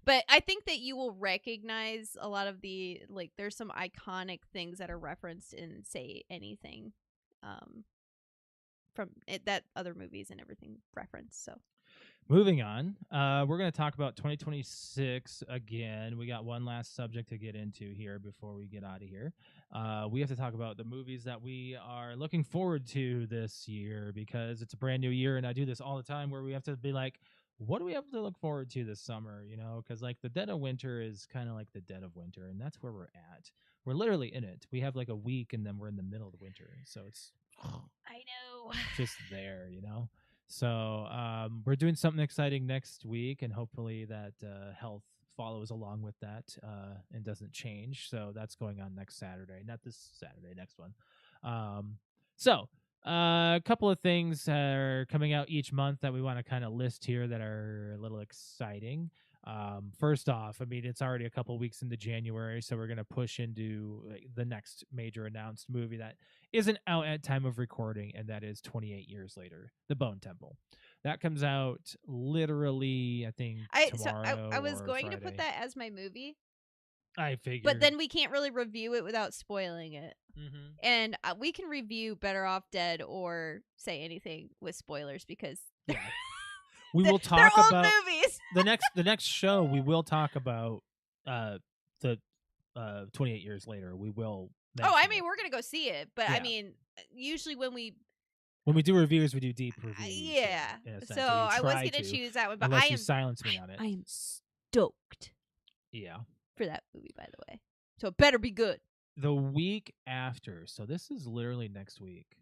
But I think that you will recognize a lot of the, like, there's some iconic things that are referenced in Say Anything from it, that other movies and everything reference. So
Moving on, we're going to talk about 2026 again. We got one last subject to get into here before we get out of here. We have to talk about the movies that we are looking forward to this year because it's a brand new year, and I do this all the time where we have to be like, what do we have to look forward to this summer? You know, because like the dead of winter is kind of like the dead of winter, and that's where we're at. We're literally in it. We have like a week, and then we're in the middle of winter, so it's
I know.
just there, you know. So we're doing something exciting next week, and hopefully that health follows along with that and doesn't change. So that's going on next Saturday, not this Saturday, next one. So a couple of things are coming out each month that we want to kind of list here that are a little exciting. First off, I mean, it's already a couple weeks into January, so we're going to push into the next major announced movie that isn't out at time of recording, and that is 28 Years Later, The Bone Temple. That comes out literally, I think, tomorrow.
I was
or
going
Friday.
to put that as my movie,
I figured.
but then we can't really review it without spoiling it.
Mhm.
And we can review Better Off Dead or Say Anything with spoilers because
Yeah. We will
they're
talk
old
about
movies.
the next show. We will talk about the 28 Years Later. We will.
Oh, I
mention
mean,
it.
we're gonna go see it, but
Yeah.
I mean, usually when we
do reviews, we do deep reviews.
yeah.
in a sense,
So
or you
I was
try
gonna
to,
choose that one, but
unless you silence me on it.
I am stoked
Yeah.
for that movie, by the way. So it better be good.
The week after, so this is literally next week,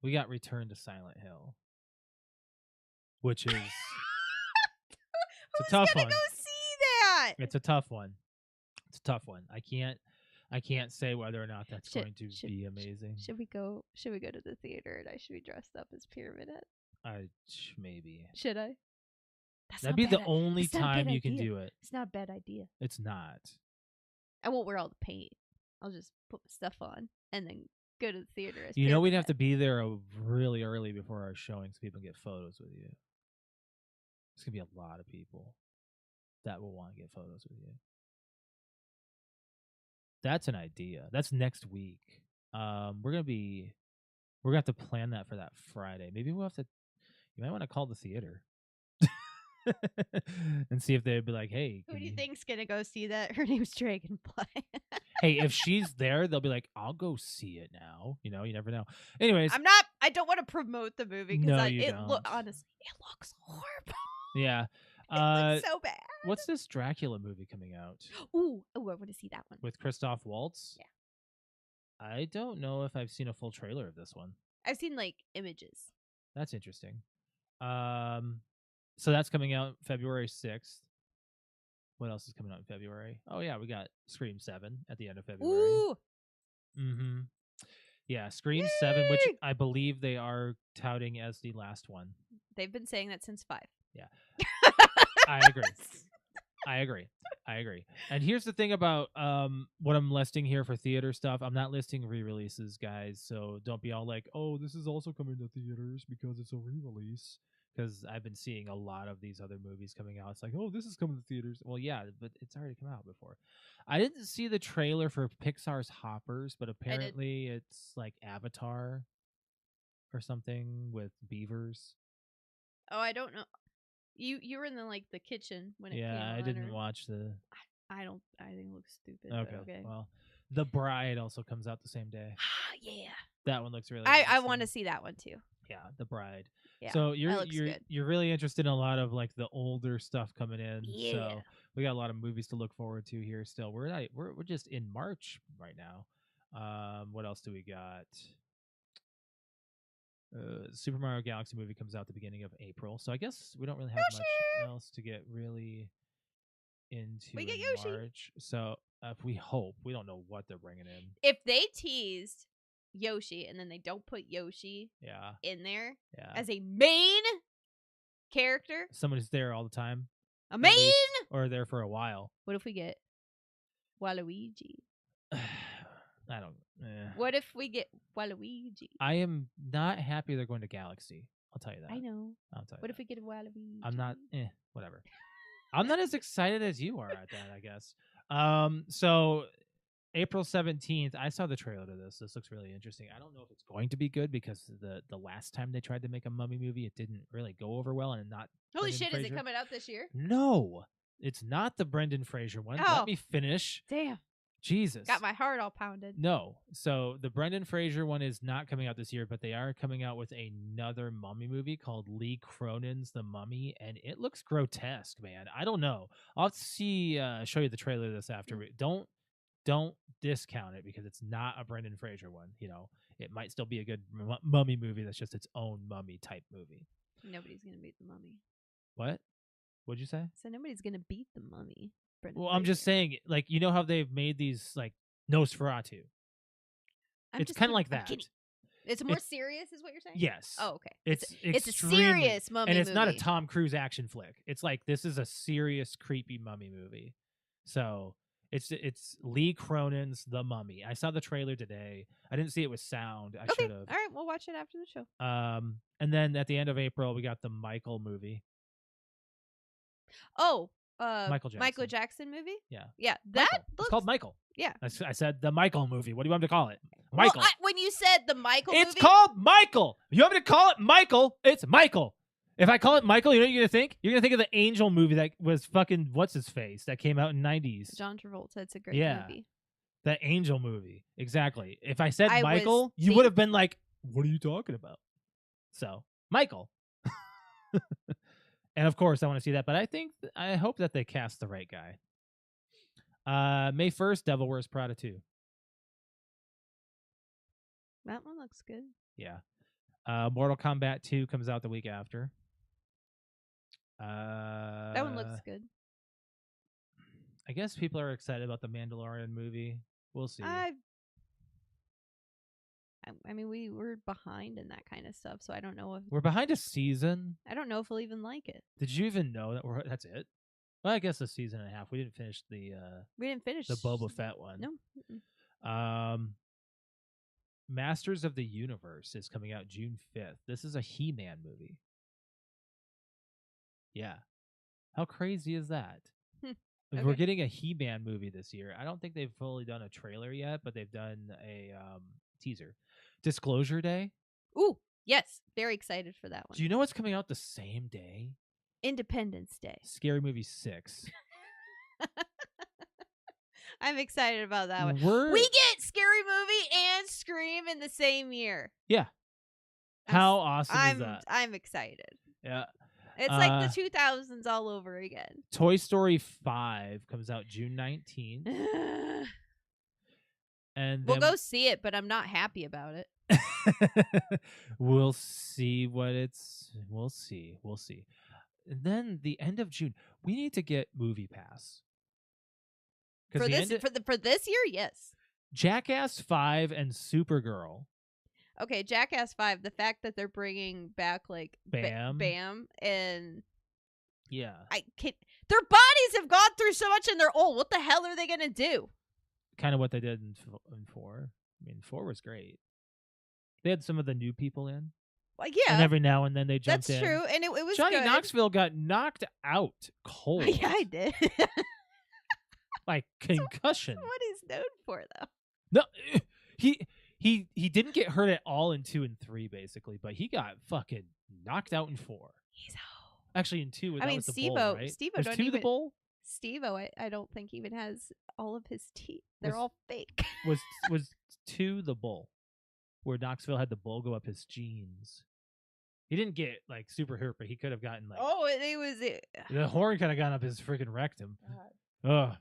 we got Return to Silent Hill, which is it's a tough
Who's gonna
one.
go see that?
It's a tough one. It's a tough one. I can't say whether or not that's going to be amazing.
Should we go to the theater and I should be dressed up as Pyramid Head?
Maybe.
Should I?
That'd be the only time you can do it.
It's not a bad idea.
It's not.
I won't wear all the paint. I'll just put my stuff on and then go to the theater as
You know, we'd
Pyramid
have to be there really early before our showing so people can get photos with you. There's gonna be a lot of people that will want to get photos with you. That's an idea. That's next week. We're gonna have to plan that for that Friday. Maybe we'll have to. You might want to call the theater and see if they'd be like, "Hey,
Who do you think's gonna go see that? Her name's Dragonfly.
Hey, if she's there, they'll be like, "I'll go see it now." You know, you never know. Anyways,
I don't want to promote the movie
No,
because
you don't.
honestly, it looks horrible.
yeah.
It looks so bad.
What's this Dracula movie coming out
Ooh, I want to see that one.
with Christoph Waltz?
Yeah.
I don't know if I've seen a full trailer of this one.
I've seen like images.
That's interesting. So that's coming out February 6th. What else is coming out in February? Oh yeah, we got Scream 7 at the end of February.
Ooh,
Mm-hmm. Yeah, Scream 7, which I believe they are touting as the last one.
they've been saying that since 5.
Yeah. I agree. And here's the thing about what I'm listing here for theater stuff. I'm not listing re-releases, guys. So don't be all like, "Oh, this is also coming to theaters because it's a re-release." Because I've been seeing a lot of these other movies coming out. It's like, "Oh, this is coming to theaters." Well, yeah, but it's already come out before. I didn't see the trailer for Pixar's Hoppers, but apparently it's like Avatar or something with beavers.
Oh, I don't know. You were in the kitchen when it came
Yeah, I
on,
didn't
or-
watch the.
I think it looks stupid. but Okay.
Well, The Bride also comes out the same day.
Yeah.
That one looks really.
I want to see that one too.
Yeah, The Bride.
Yeah.
So
that
you're
looks good.
you're really interested in a lot of like the older stuff coming in.
Yeah.
So we got a lot of movies to look forward to here. Still, we're just in March right now. What else do we got? Super Mario Galaxy movie comes out the beginning of April, so I guess we don't really have much else to get really into
We get
in
Yoshi.
March. So if we hope, we don't know what they're bringing in.
If they teased Yoshi and then they don't put Yoshi
Yeah,
in there
yeah.
as a main character,
Someone who's there all the time,
a
at
main.
least, or there for a while.
What if we get Waluigi?
I don't.
What if we get Waluigi?
I am not happy they're going to Galaxy. I'll tell you that.
I know.
I'll tell you.
What
that.
if we get Waluigi?
I'm not. Whatever. I'm not as excited as you are at that, I guess. So April 17th, I saw the trailer to this. This looks really interesting. I don't know if it's going to be good because the last time they tried to make a mummy movie, it didn't really go over well, and not.
Holy
Brendan
shit! Is
Fraser.
it coming out this year?
No, it's not the Brendan Fraser one.
Oh.
Let me finish.
Damn.
Jesus.
Got my heart all pounded.
No. So the Brendan Fraser one is not coming out this year, but they are coming out with another mummy movie called Lee Cronin's The Mummy, and it looks grotesque, man. I don't know. I'll show you the trailer this after. Don't discount it because it's not a Brendan Fraser one. You know, it might still be a good mummy movie that's just its own mummy type movie.
Nobody's gonna beat the Mummy.
What? What'd you say?
So nobody's gonna beat the Mummy. Brendan
Well, I'm just
Fraser.
saying, like, you know how they've made these like Nosferatu.
I'm
It's
just
kind of
kidding.
like
I'm
that.
kidding. It's more serious, is what you're saying?
Yes.
Oh, okay.
It's
a
extremely-
serious mummy
and it's not a
movie.
Tom Cruise action flick. It's like this is a serious, creepy mummy movie. So it's Lee Cronin's The Mummy. I saw the trailer today. I didn't see it with sound. I
Okay.
should
All
have.
right. We'll watch it after the show.
And then at the end of April, we got the Michael movie.
Oh,
Michael
Michael
Jackson.
Jackson movie?
Yeah.
Yeah. That
Michael. It's
looks.
called Michael.
Yeah.
I said the Michael movie. What do you want me to call it?
Well,
Michael.
when you said the Michael
It's
movie,
called Michael. You want me to call it Michael? It's Michael. If I call it Michael, you know what you're gonna think? You're gonna think of the Angel movie that was fucking what's his face that came out in '90s.
John Travolta. It's a great
Yeah.
movie.
The Angel movie, exactly. If I said
I was
Michael, you
think-
would have been like, "What are you talking about?" So Michael. And of course, I want to see that, but I hope that they cast the right guy. May 1st, Devil Wears Prada 2.
That one looks good.
Yeah. Mortal Kombat 2 comes out the week after.
That one looks good.
I guess people are excited about the Mandalorian movie. We'll see.
I mean, we were behind in that kind of stuff, so I don't know if
We're behind a season.
we'll even like it.
Did you even know that that's it? Well, I guess a season and a half. We didn't finish
We didn't finish
the Boba Fett one.
No. Mm-mm.
Masters of the Universe is coming out June 5th. This is a He-Man movie. Yeah. How crazy is that? We're
Okay.
getting a He-Man movie this year. I don't think they've fully done a trailer yet, but they've done a teaser. Disclosure Day.
Ooh, yes, very excited for that one.
Do you know what's coming out the same day?
Independence Day.
Scary Movie 6.
I'm excited about that one.
We're-
We get Scary Movie and Scream in the same year.
Yeah. How awesome is that?
I'm excited.
Yeah.
It's like the 2000s all over again.
Toy Story 5 comes out June 19th. And
We'll
then
go see it, but I'm not happy about it.
we'll see what it's. We'll see. And then the end of June, we need to get Movie Pass.
For this year, yes.
Jackass 5 and Supergirl.
Okay, Jackass 5, the fact that they're bringing back like
Bam.
Bam and
Yeah.
their bodies have gone through so much and they're old. What the hell are they going to do?
Kind of what they did in 4. I mean, 4 was great. They had some of the new people in.
Well, yeah.
And every now and then they jumped
That's
in.
true. And it was
Johnny
good.
Knoxville got knocked out cold.
Yeah, I did.
Like concussion.
What he's known for, though.
No, he didn't get hurt at all in 2 and 3, basically, but he got fucking knocked out in 4.
He's
Actually, in 2,
I
that
mean,
was the
Steve-O-
bowl, right?
Steve-O
Was
don't
2 the
even-
bowl?
Steve-O, I don't think even has all of his teeth. They're
Was-
all fake.
Was 2 the bowl, where Knoxville had the bowl go up his jeans? He didn't get like super hurt, but he could have gotten like
it was
the horn could have gone up his freaking rectum. Ugh.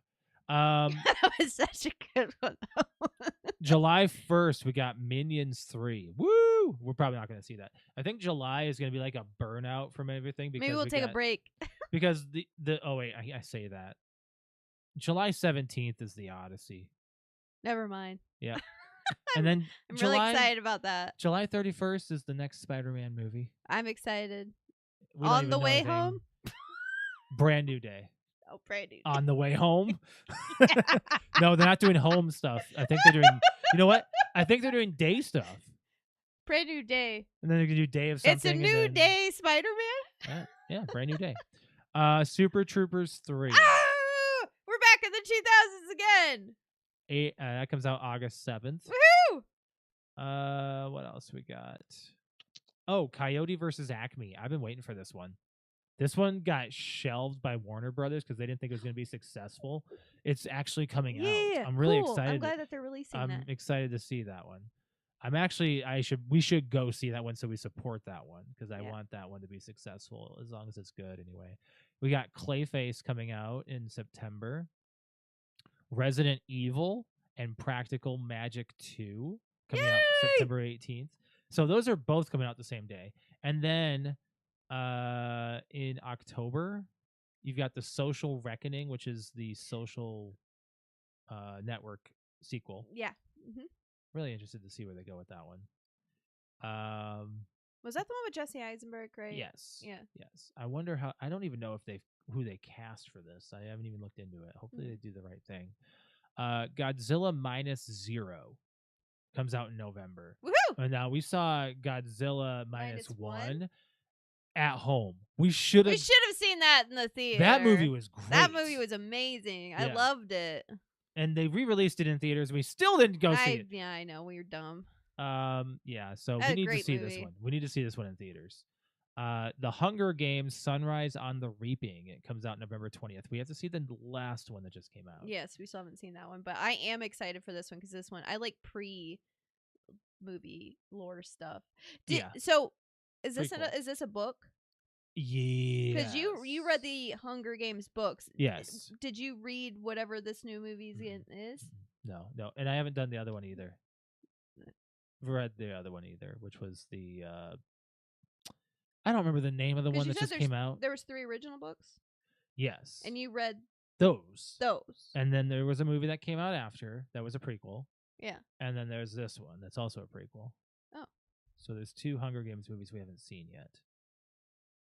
that was such a good one.
July 1st, we got Minions 3. Woo! We're probably not going to see that. I think July is going to be like a burnout from everything. Because
Maybe we'll take a break.
Because the oh wait, I say that. July 17th is the Odyssey.
Never mind.
Yeah. And then
I'm really excited about that.
July 31st is the next Spider-Man movie.
I'm excited.
We don't
On
even
the
know
way
anything.
home?
Brand new day.
Oh, brand new.
On the way home? No, they're not doing home stuff. I think they're doing, you know what? I think they're doing day stuff.
Brand new day.
And then they're going to do day of something.
It's a new day, Spider-Man.
Yeah, brand new day. Super Troopers 3.
Ah! We're back in the 2000s again.
That comes out August 7th.
Woohoo!
What else we got? Oh, Coyote versus Acme. I've been waiting for this one. This one got shelved by Warner Brothers because they didn't think it was going to be successful. It's actually coming out. I'm really excited.
I'm glad that they're releasing that.
I'm excited to see that one. We should go see that one so we support that one because I want that one to be successful as long as it's good anyway. We got Clayface coming out in September. Resident Evil and Practical Magic 2 coming out September 18th. So those are both coming out the same day. And then in October, you've got The Social Reckoning, which is the social network sequel.
Yeah. Mm-hmm.
Really interested to see where they go with that one.
Was that the one with Jesse Eisenberg, right?
Yes.
Yeah.
Yes. I wonder how. I don't even know if who they cast for this. I haven't even looked into it. Hopefully they do the right thing. Godzilla Minus Zero comes out in November.
Woohoo!
And now we saw Godzilla Minus One at home. We should have
seen that in the theater.
That movie was great.
That movie was amazing. I loved it.
And they re-released it in theaters. We still didn't go see it.
Yeah, I know. We were dumb.
Yeah, so we need to see this one. We need to see this one in theaters. The Hunger Games Sunrise on the Reaping. It comes out November 20th. We have to see the last one that just came out.
Yes, we still haven't seen that one, but I am excited for this one because this one I like pre-movie lore stuff. So is this a book?
Yeah.
Because you read the Hunger Games books.
Yes.
Did you read whatever this new movie is?
No, and I haven't done the other one either. Read the other one either, which was the I don't remember the name of the one that just came out.
There was 3 original books.
Yes.
And you read
those.
And
then there was a movie that came out after that was a prequel.
Yeah.
And then there's this one that's also a prequel.
Oh.
So there's 2 Hunger Games movies we haven't seen yet.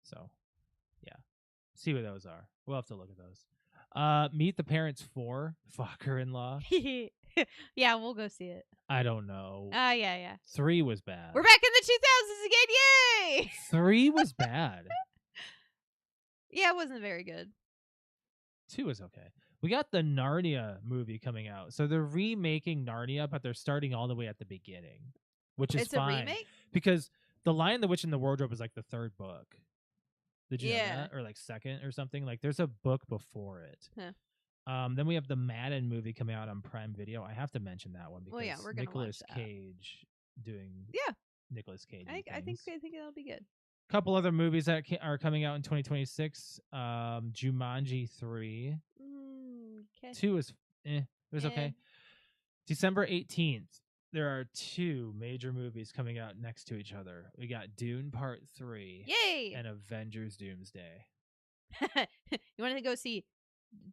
So, yeah. See what those are. We'll have to look at those. Meet the Parents 4, Fucker-in-Law.
Yeah, we'll go see it.
I don't know.
Yeah.
3 was bad.
We're back in the 2000s again. Yay!
3 was bad.
Yeah, it wasn't very good.
2 was okay. We got the Narnia movie coming out. So they're remaking Narnia, but they're starting all the way at the beginning, which is fine.
It's a remake?
Because The Lion, the Witch, and the Wardrobe is like the 3rd book. Did you know that? Or like 2nd or something? Like there's a book before it.
Huh.
Then we have the Madden movie coming out on Prime Video. I have to mention that one because
we're gonna
Nicolas
watch that.
Cage doing Nicolas Cage.
I think that'll be good.
Couple other movies that are coming out in 2026. Jumanji 3. 2 is it was okay. December 18th. There are 2 major movies coming out next to each other. We got Dune Part 3.
Yay!
And Avengers Doomsday.
You want to go see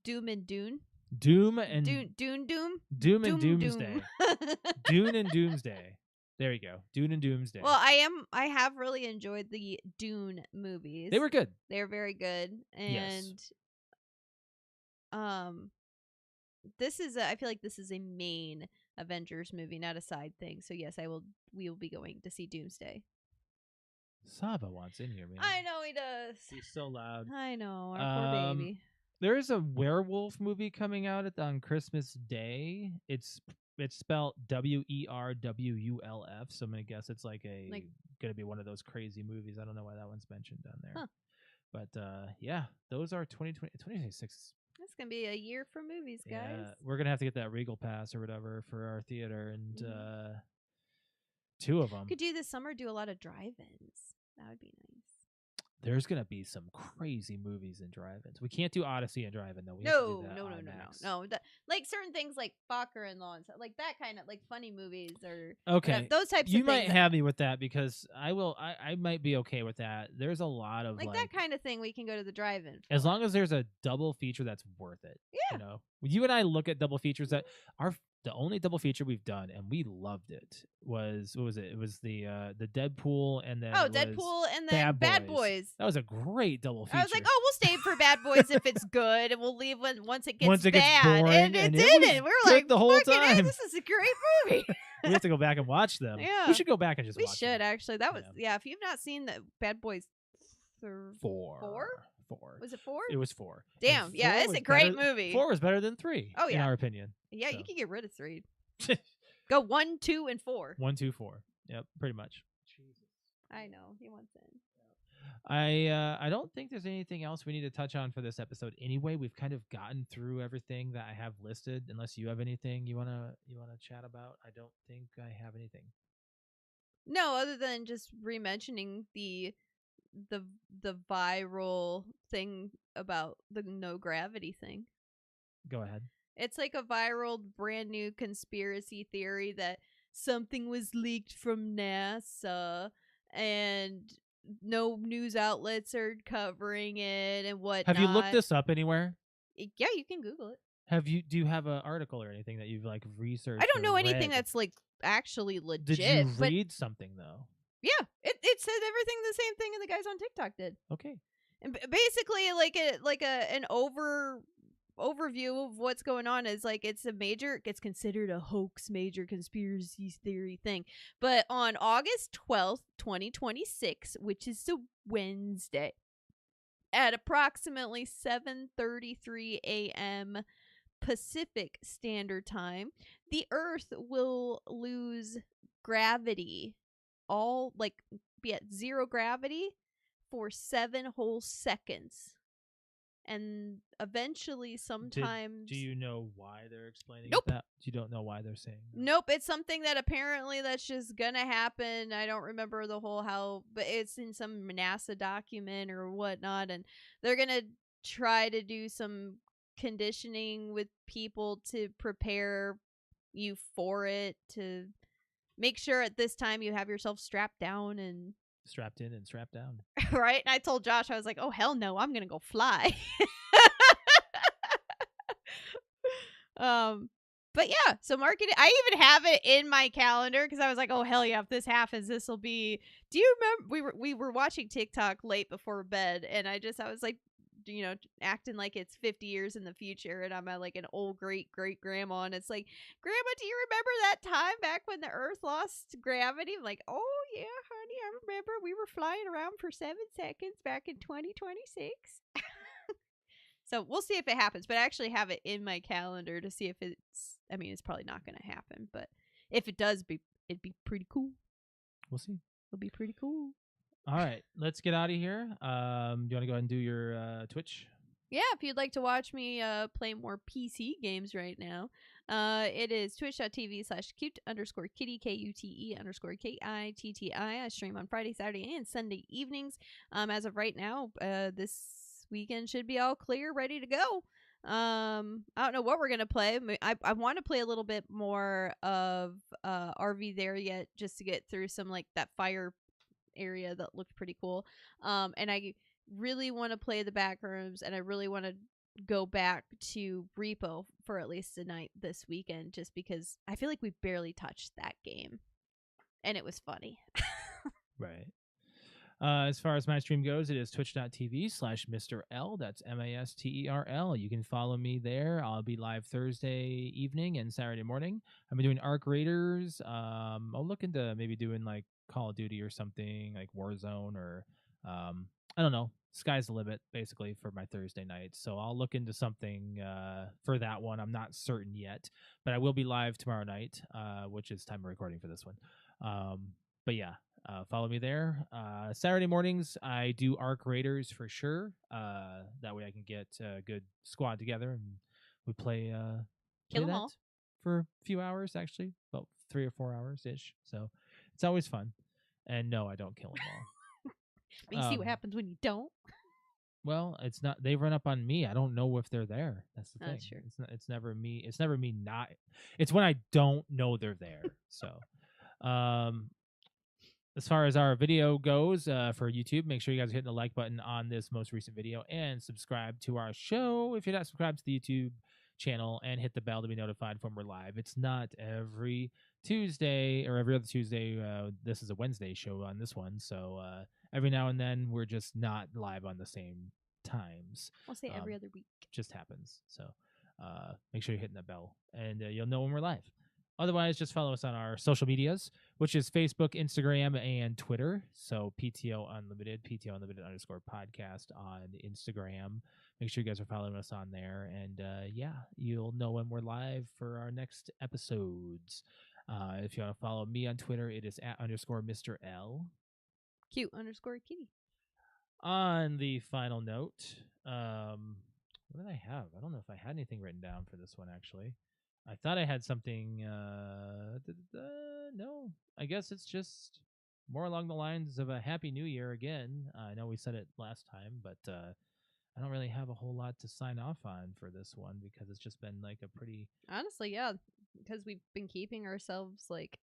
Doom and Dune?
Doom and
Doom
and Doomsday. Dune and Doomsday. There you go. Dune and Doomsday.
Well, I have really enjoyed the Dune movies.
They were good.
They're very good. And this is I feel like this is a main Avengers movie, not a side thing. So yes, we will be going to see Doomsday.
Saba wants in here, man.
I know he does.
He's so loud.
I know, our poor baby.
There is a werewolf movie coming out on Christmas Day. It's spelled WERWULF, so I'm gonna guess it's gonna be one of those crazy movies. I don't know why that one's mentioned down there.
Huh.
But yeah, those are 2026.
That's gonna be a year for movies, guys.
Yeah, we're gonna have to get that Regal Pass or whatever for our theater, and 2 of them.
Could do this summer. Do a lot of drive-ins. That would be nice.
There's gonna be some crazy movies in drive-ins. We can't do Odyssey and drive-in though. We
No.
sucks.
No. Like certain things like Fokker and Law and stuff, like that kind of like funny movies or
Okay,
those types
you
of
might
things.
have me with that because I might be okay with that. There's a lot of
like
like
that kind of thing we can go to the drive-in for.
as long as there's a double feature that's worth it.
Yeah.
You know, you and I look at double features that are the only double feature we've done, and we loved it. Was what was it? It was the Deadpool, and then it was
Deadpool and then Bad
Boys.
Boys.
That was a great double feature.
I was like, oh, we'll stay for Bad Boys if it's good, and we'll leave once it gets
gets
bad.
boring,
and
and
it
it
didn't.
was
We were
good
like,
the whole
fucking hey,
time.
this is a great movie.
We have to go back and watch them.
Yeah.
We should go back and just
We
watch
should
them.
actually. That was If you've not seen the Bad Boys,
Four.
Was it 4?
It was 4.
Damn,
And
yeah,
4
it's
was
a great
better-
movie.
4 was better than 3.
Oh,
in
yeah.
our opinion.
Yeah,
So.
you can get rid of 3. Go 1, 2, and 4.
1, 2, 4. Yep, pretty much.
I know he wants in.
I don't think there's anything else we need to touch on for this episode. Anyway, we've kind of gotten through everything that I have listed. Unless you have anything you wanna chat about, I don't think I have anything.
No, other than just re-mentioning the viral thing about the no gravity thing.
Go ahead.
It's like a viral brand new conspiracy theory that something was leaked from NASA and no news outlets are covering it and whatnot.
Have you looked this up anywhere?
Yeah, you can Google it.
Do you have an article or anything that you've like researched?
I don't know
or
anything
read?
that's like actually legit.
Did you
but
read something though?
yeah, it said everything the same thing the guys on TikTok did.
Okay.
And basically an overview of what's going on is like it's considered a hoax, major conspiracy theory thing. But on August 12th, 2026, which is a Wednesday, at approximately 7:33 a.m. Pacific Standard Time, the Earth will lose gravity, be at zero gravity for 7 whole seconds. And eventually, sometimes...
Do you know why they're explaining
Nope.
that? You don't know why they're saying that?
Nope, it's something that apparently that's just gonna happen. I don't remember the whole how, but it's in some NASA document or whatnot, and they're gonna try to do some conditioning with people to prepare you for it, to make sure at this time you have yourself strapped down and
Strapped in and strapped down.
right. And I told Josh, I was like, oh hell no, I'm gonna go fly. But yeah, so marketing, I even have it in my calendar because I was like, oh hell yeah, if this happens, this will be... Do you remember we were watching TikTok late before bed, and I was like, acting like it's 50 years in the future, and I'm at like an old great grandma, and it's like, Grandma, do you remember that time back when the Earth lost gravity? I'm like, oh yeah, honey, I remember we were flying around for 7 seconds back in 2026. So we'll see if it happens, but I actually have it in my calendar to see if it's probably not going to happen, but if it does, it'd be pretty cool.
We'll see.
It'll be pretty cool.
All right, let's get out of here. Do you want to go ahead and do your Twitch?
Yeah, if you'd like to watch me play more PC games right now, it is twitch.tv/cute_kitty, KUTE_KITTI. I stream on Friday, Saturday, and Sunday evenings. As of right now, this weekend should be all clear, ready to go. I don't know what we're gonna play. I want to play a little bit more of RV there yet, just to get through some like that fire area that looked pretty cool. And I really want to play the backrooms, and I really want to go back to Repo for at least a night this weekend, just because I feel like we barely touched that game, and it was funny.
Right. As far as my stream goes, it is twitch.tv/Mr. L. That's MASTERL. You can follow me there. I'll be live Thursday evening and Saturday morning. I've been doing Arc Raiders. I'll look into maybe doing like Call of Duty or something, like Warzone, or I don't know. Sky's the limit, basically, for my Thursday nights. So I'll look into something for that one. I'm not certain yet, but I will be live tomorrow night, which is time of recording for this one. But yeah. Follow me there. Saturday mornings, I do Arc Raiders for sure. That way I can get a good squad together and we play
Kill 'em
that
all
for a few hours, actually, about 3 or 4 hours ish. So it's always fun. And no, I don't kill them all.
But you see what happens when you don't.
Well, it's not. They run up on me. I don't know if they're there. That's the thing.
That's true.
It's not, it's never me. It's never me not. It's when I don't know they're there. So, um, as far as our video goes for YouTube, make sure you guys are hitting the like button on this most recent video and subscribe to our show if you're not subscribed to the YouTube channel, and hit the bell to be notified when we're live. It's not every Tuesday or every other Tuesday. This is a Wednesday show on this one, so every now and then we're just not live on the same times.
I'll say every other week.
Just happens. So make sure you're hitting that bell, and you'll know when we're live. Otherwise, just follow us on our social medias, which is Facebook, Instagram, and Twitter. So PTOUnlimited, PTOUnlimited_podcast on Instagram. Make sure you guys are following us on there. And yeah, you'll know when we're live for our next episodes. If you want to follow me on Twitter, it is @_Mr. L.
Cute_kitty.
On the final note, what did I have? I don't know if I had anything written down for this one, actually. I thought I had something. No, I guess it's just more along the lines of a Happy New Year again. I know we said it last time, but I don't really have a whole lot to sign off on for this one because it's just been like a pretty
Honestly, yeah, because we've been keeping ourselves like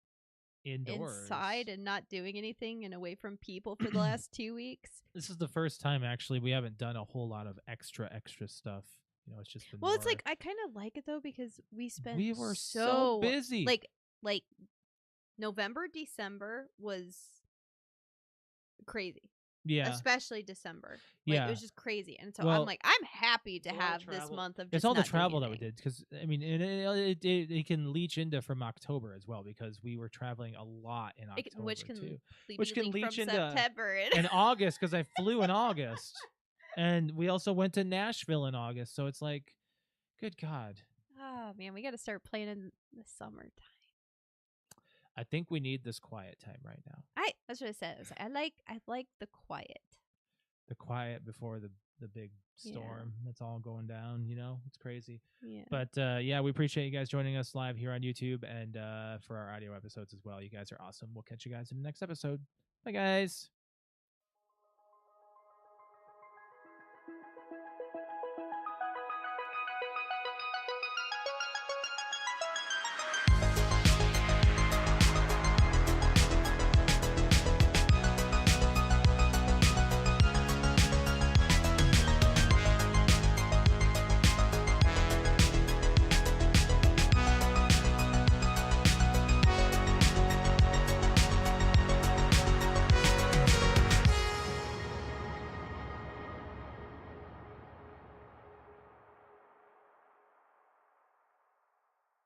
indoors
inside and not doing anything and away from people for the last 2 weeks.
This is the first time actually we haven't done a whole lot of extra stuff. You know, it's just been
Well, it's
more-
like I kind of like it though because
we were so busy.
Like November, December was crazy.
Yeah,
Especially December. Like,
yeah.
It was just crazy. And so
Well,
I'm like, I'm happy to
it's all the
have this
travel-
month of just
it's all the
not doing
travel that we
anything.
did because I mean it can leach into from October as well because we were traveling a lot in October
Which can
too.
lead
Which
you
can
leak
leach
from
into-
September.
In August because I flew in August, and we also went to Nashville in August. So it's like, good God,
Oh man, we got to start planning the summertime.
I think we need this quiet time right now.
That's what I said. I like the quiet.
The quiet before the big storm that's all going down. You know, it's crazy.
Yeah.
But yeah, we appreciate you guys joining us live here on YouTube and for our audio episodes as well. You guys are awesome. We'll catch you guys in the next episode. Bye, guys.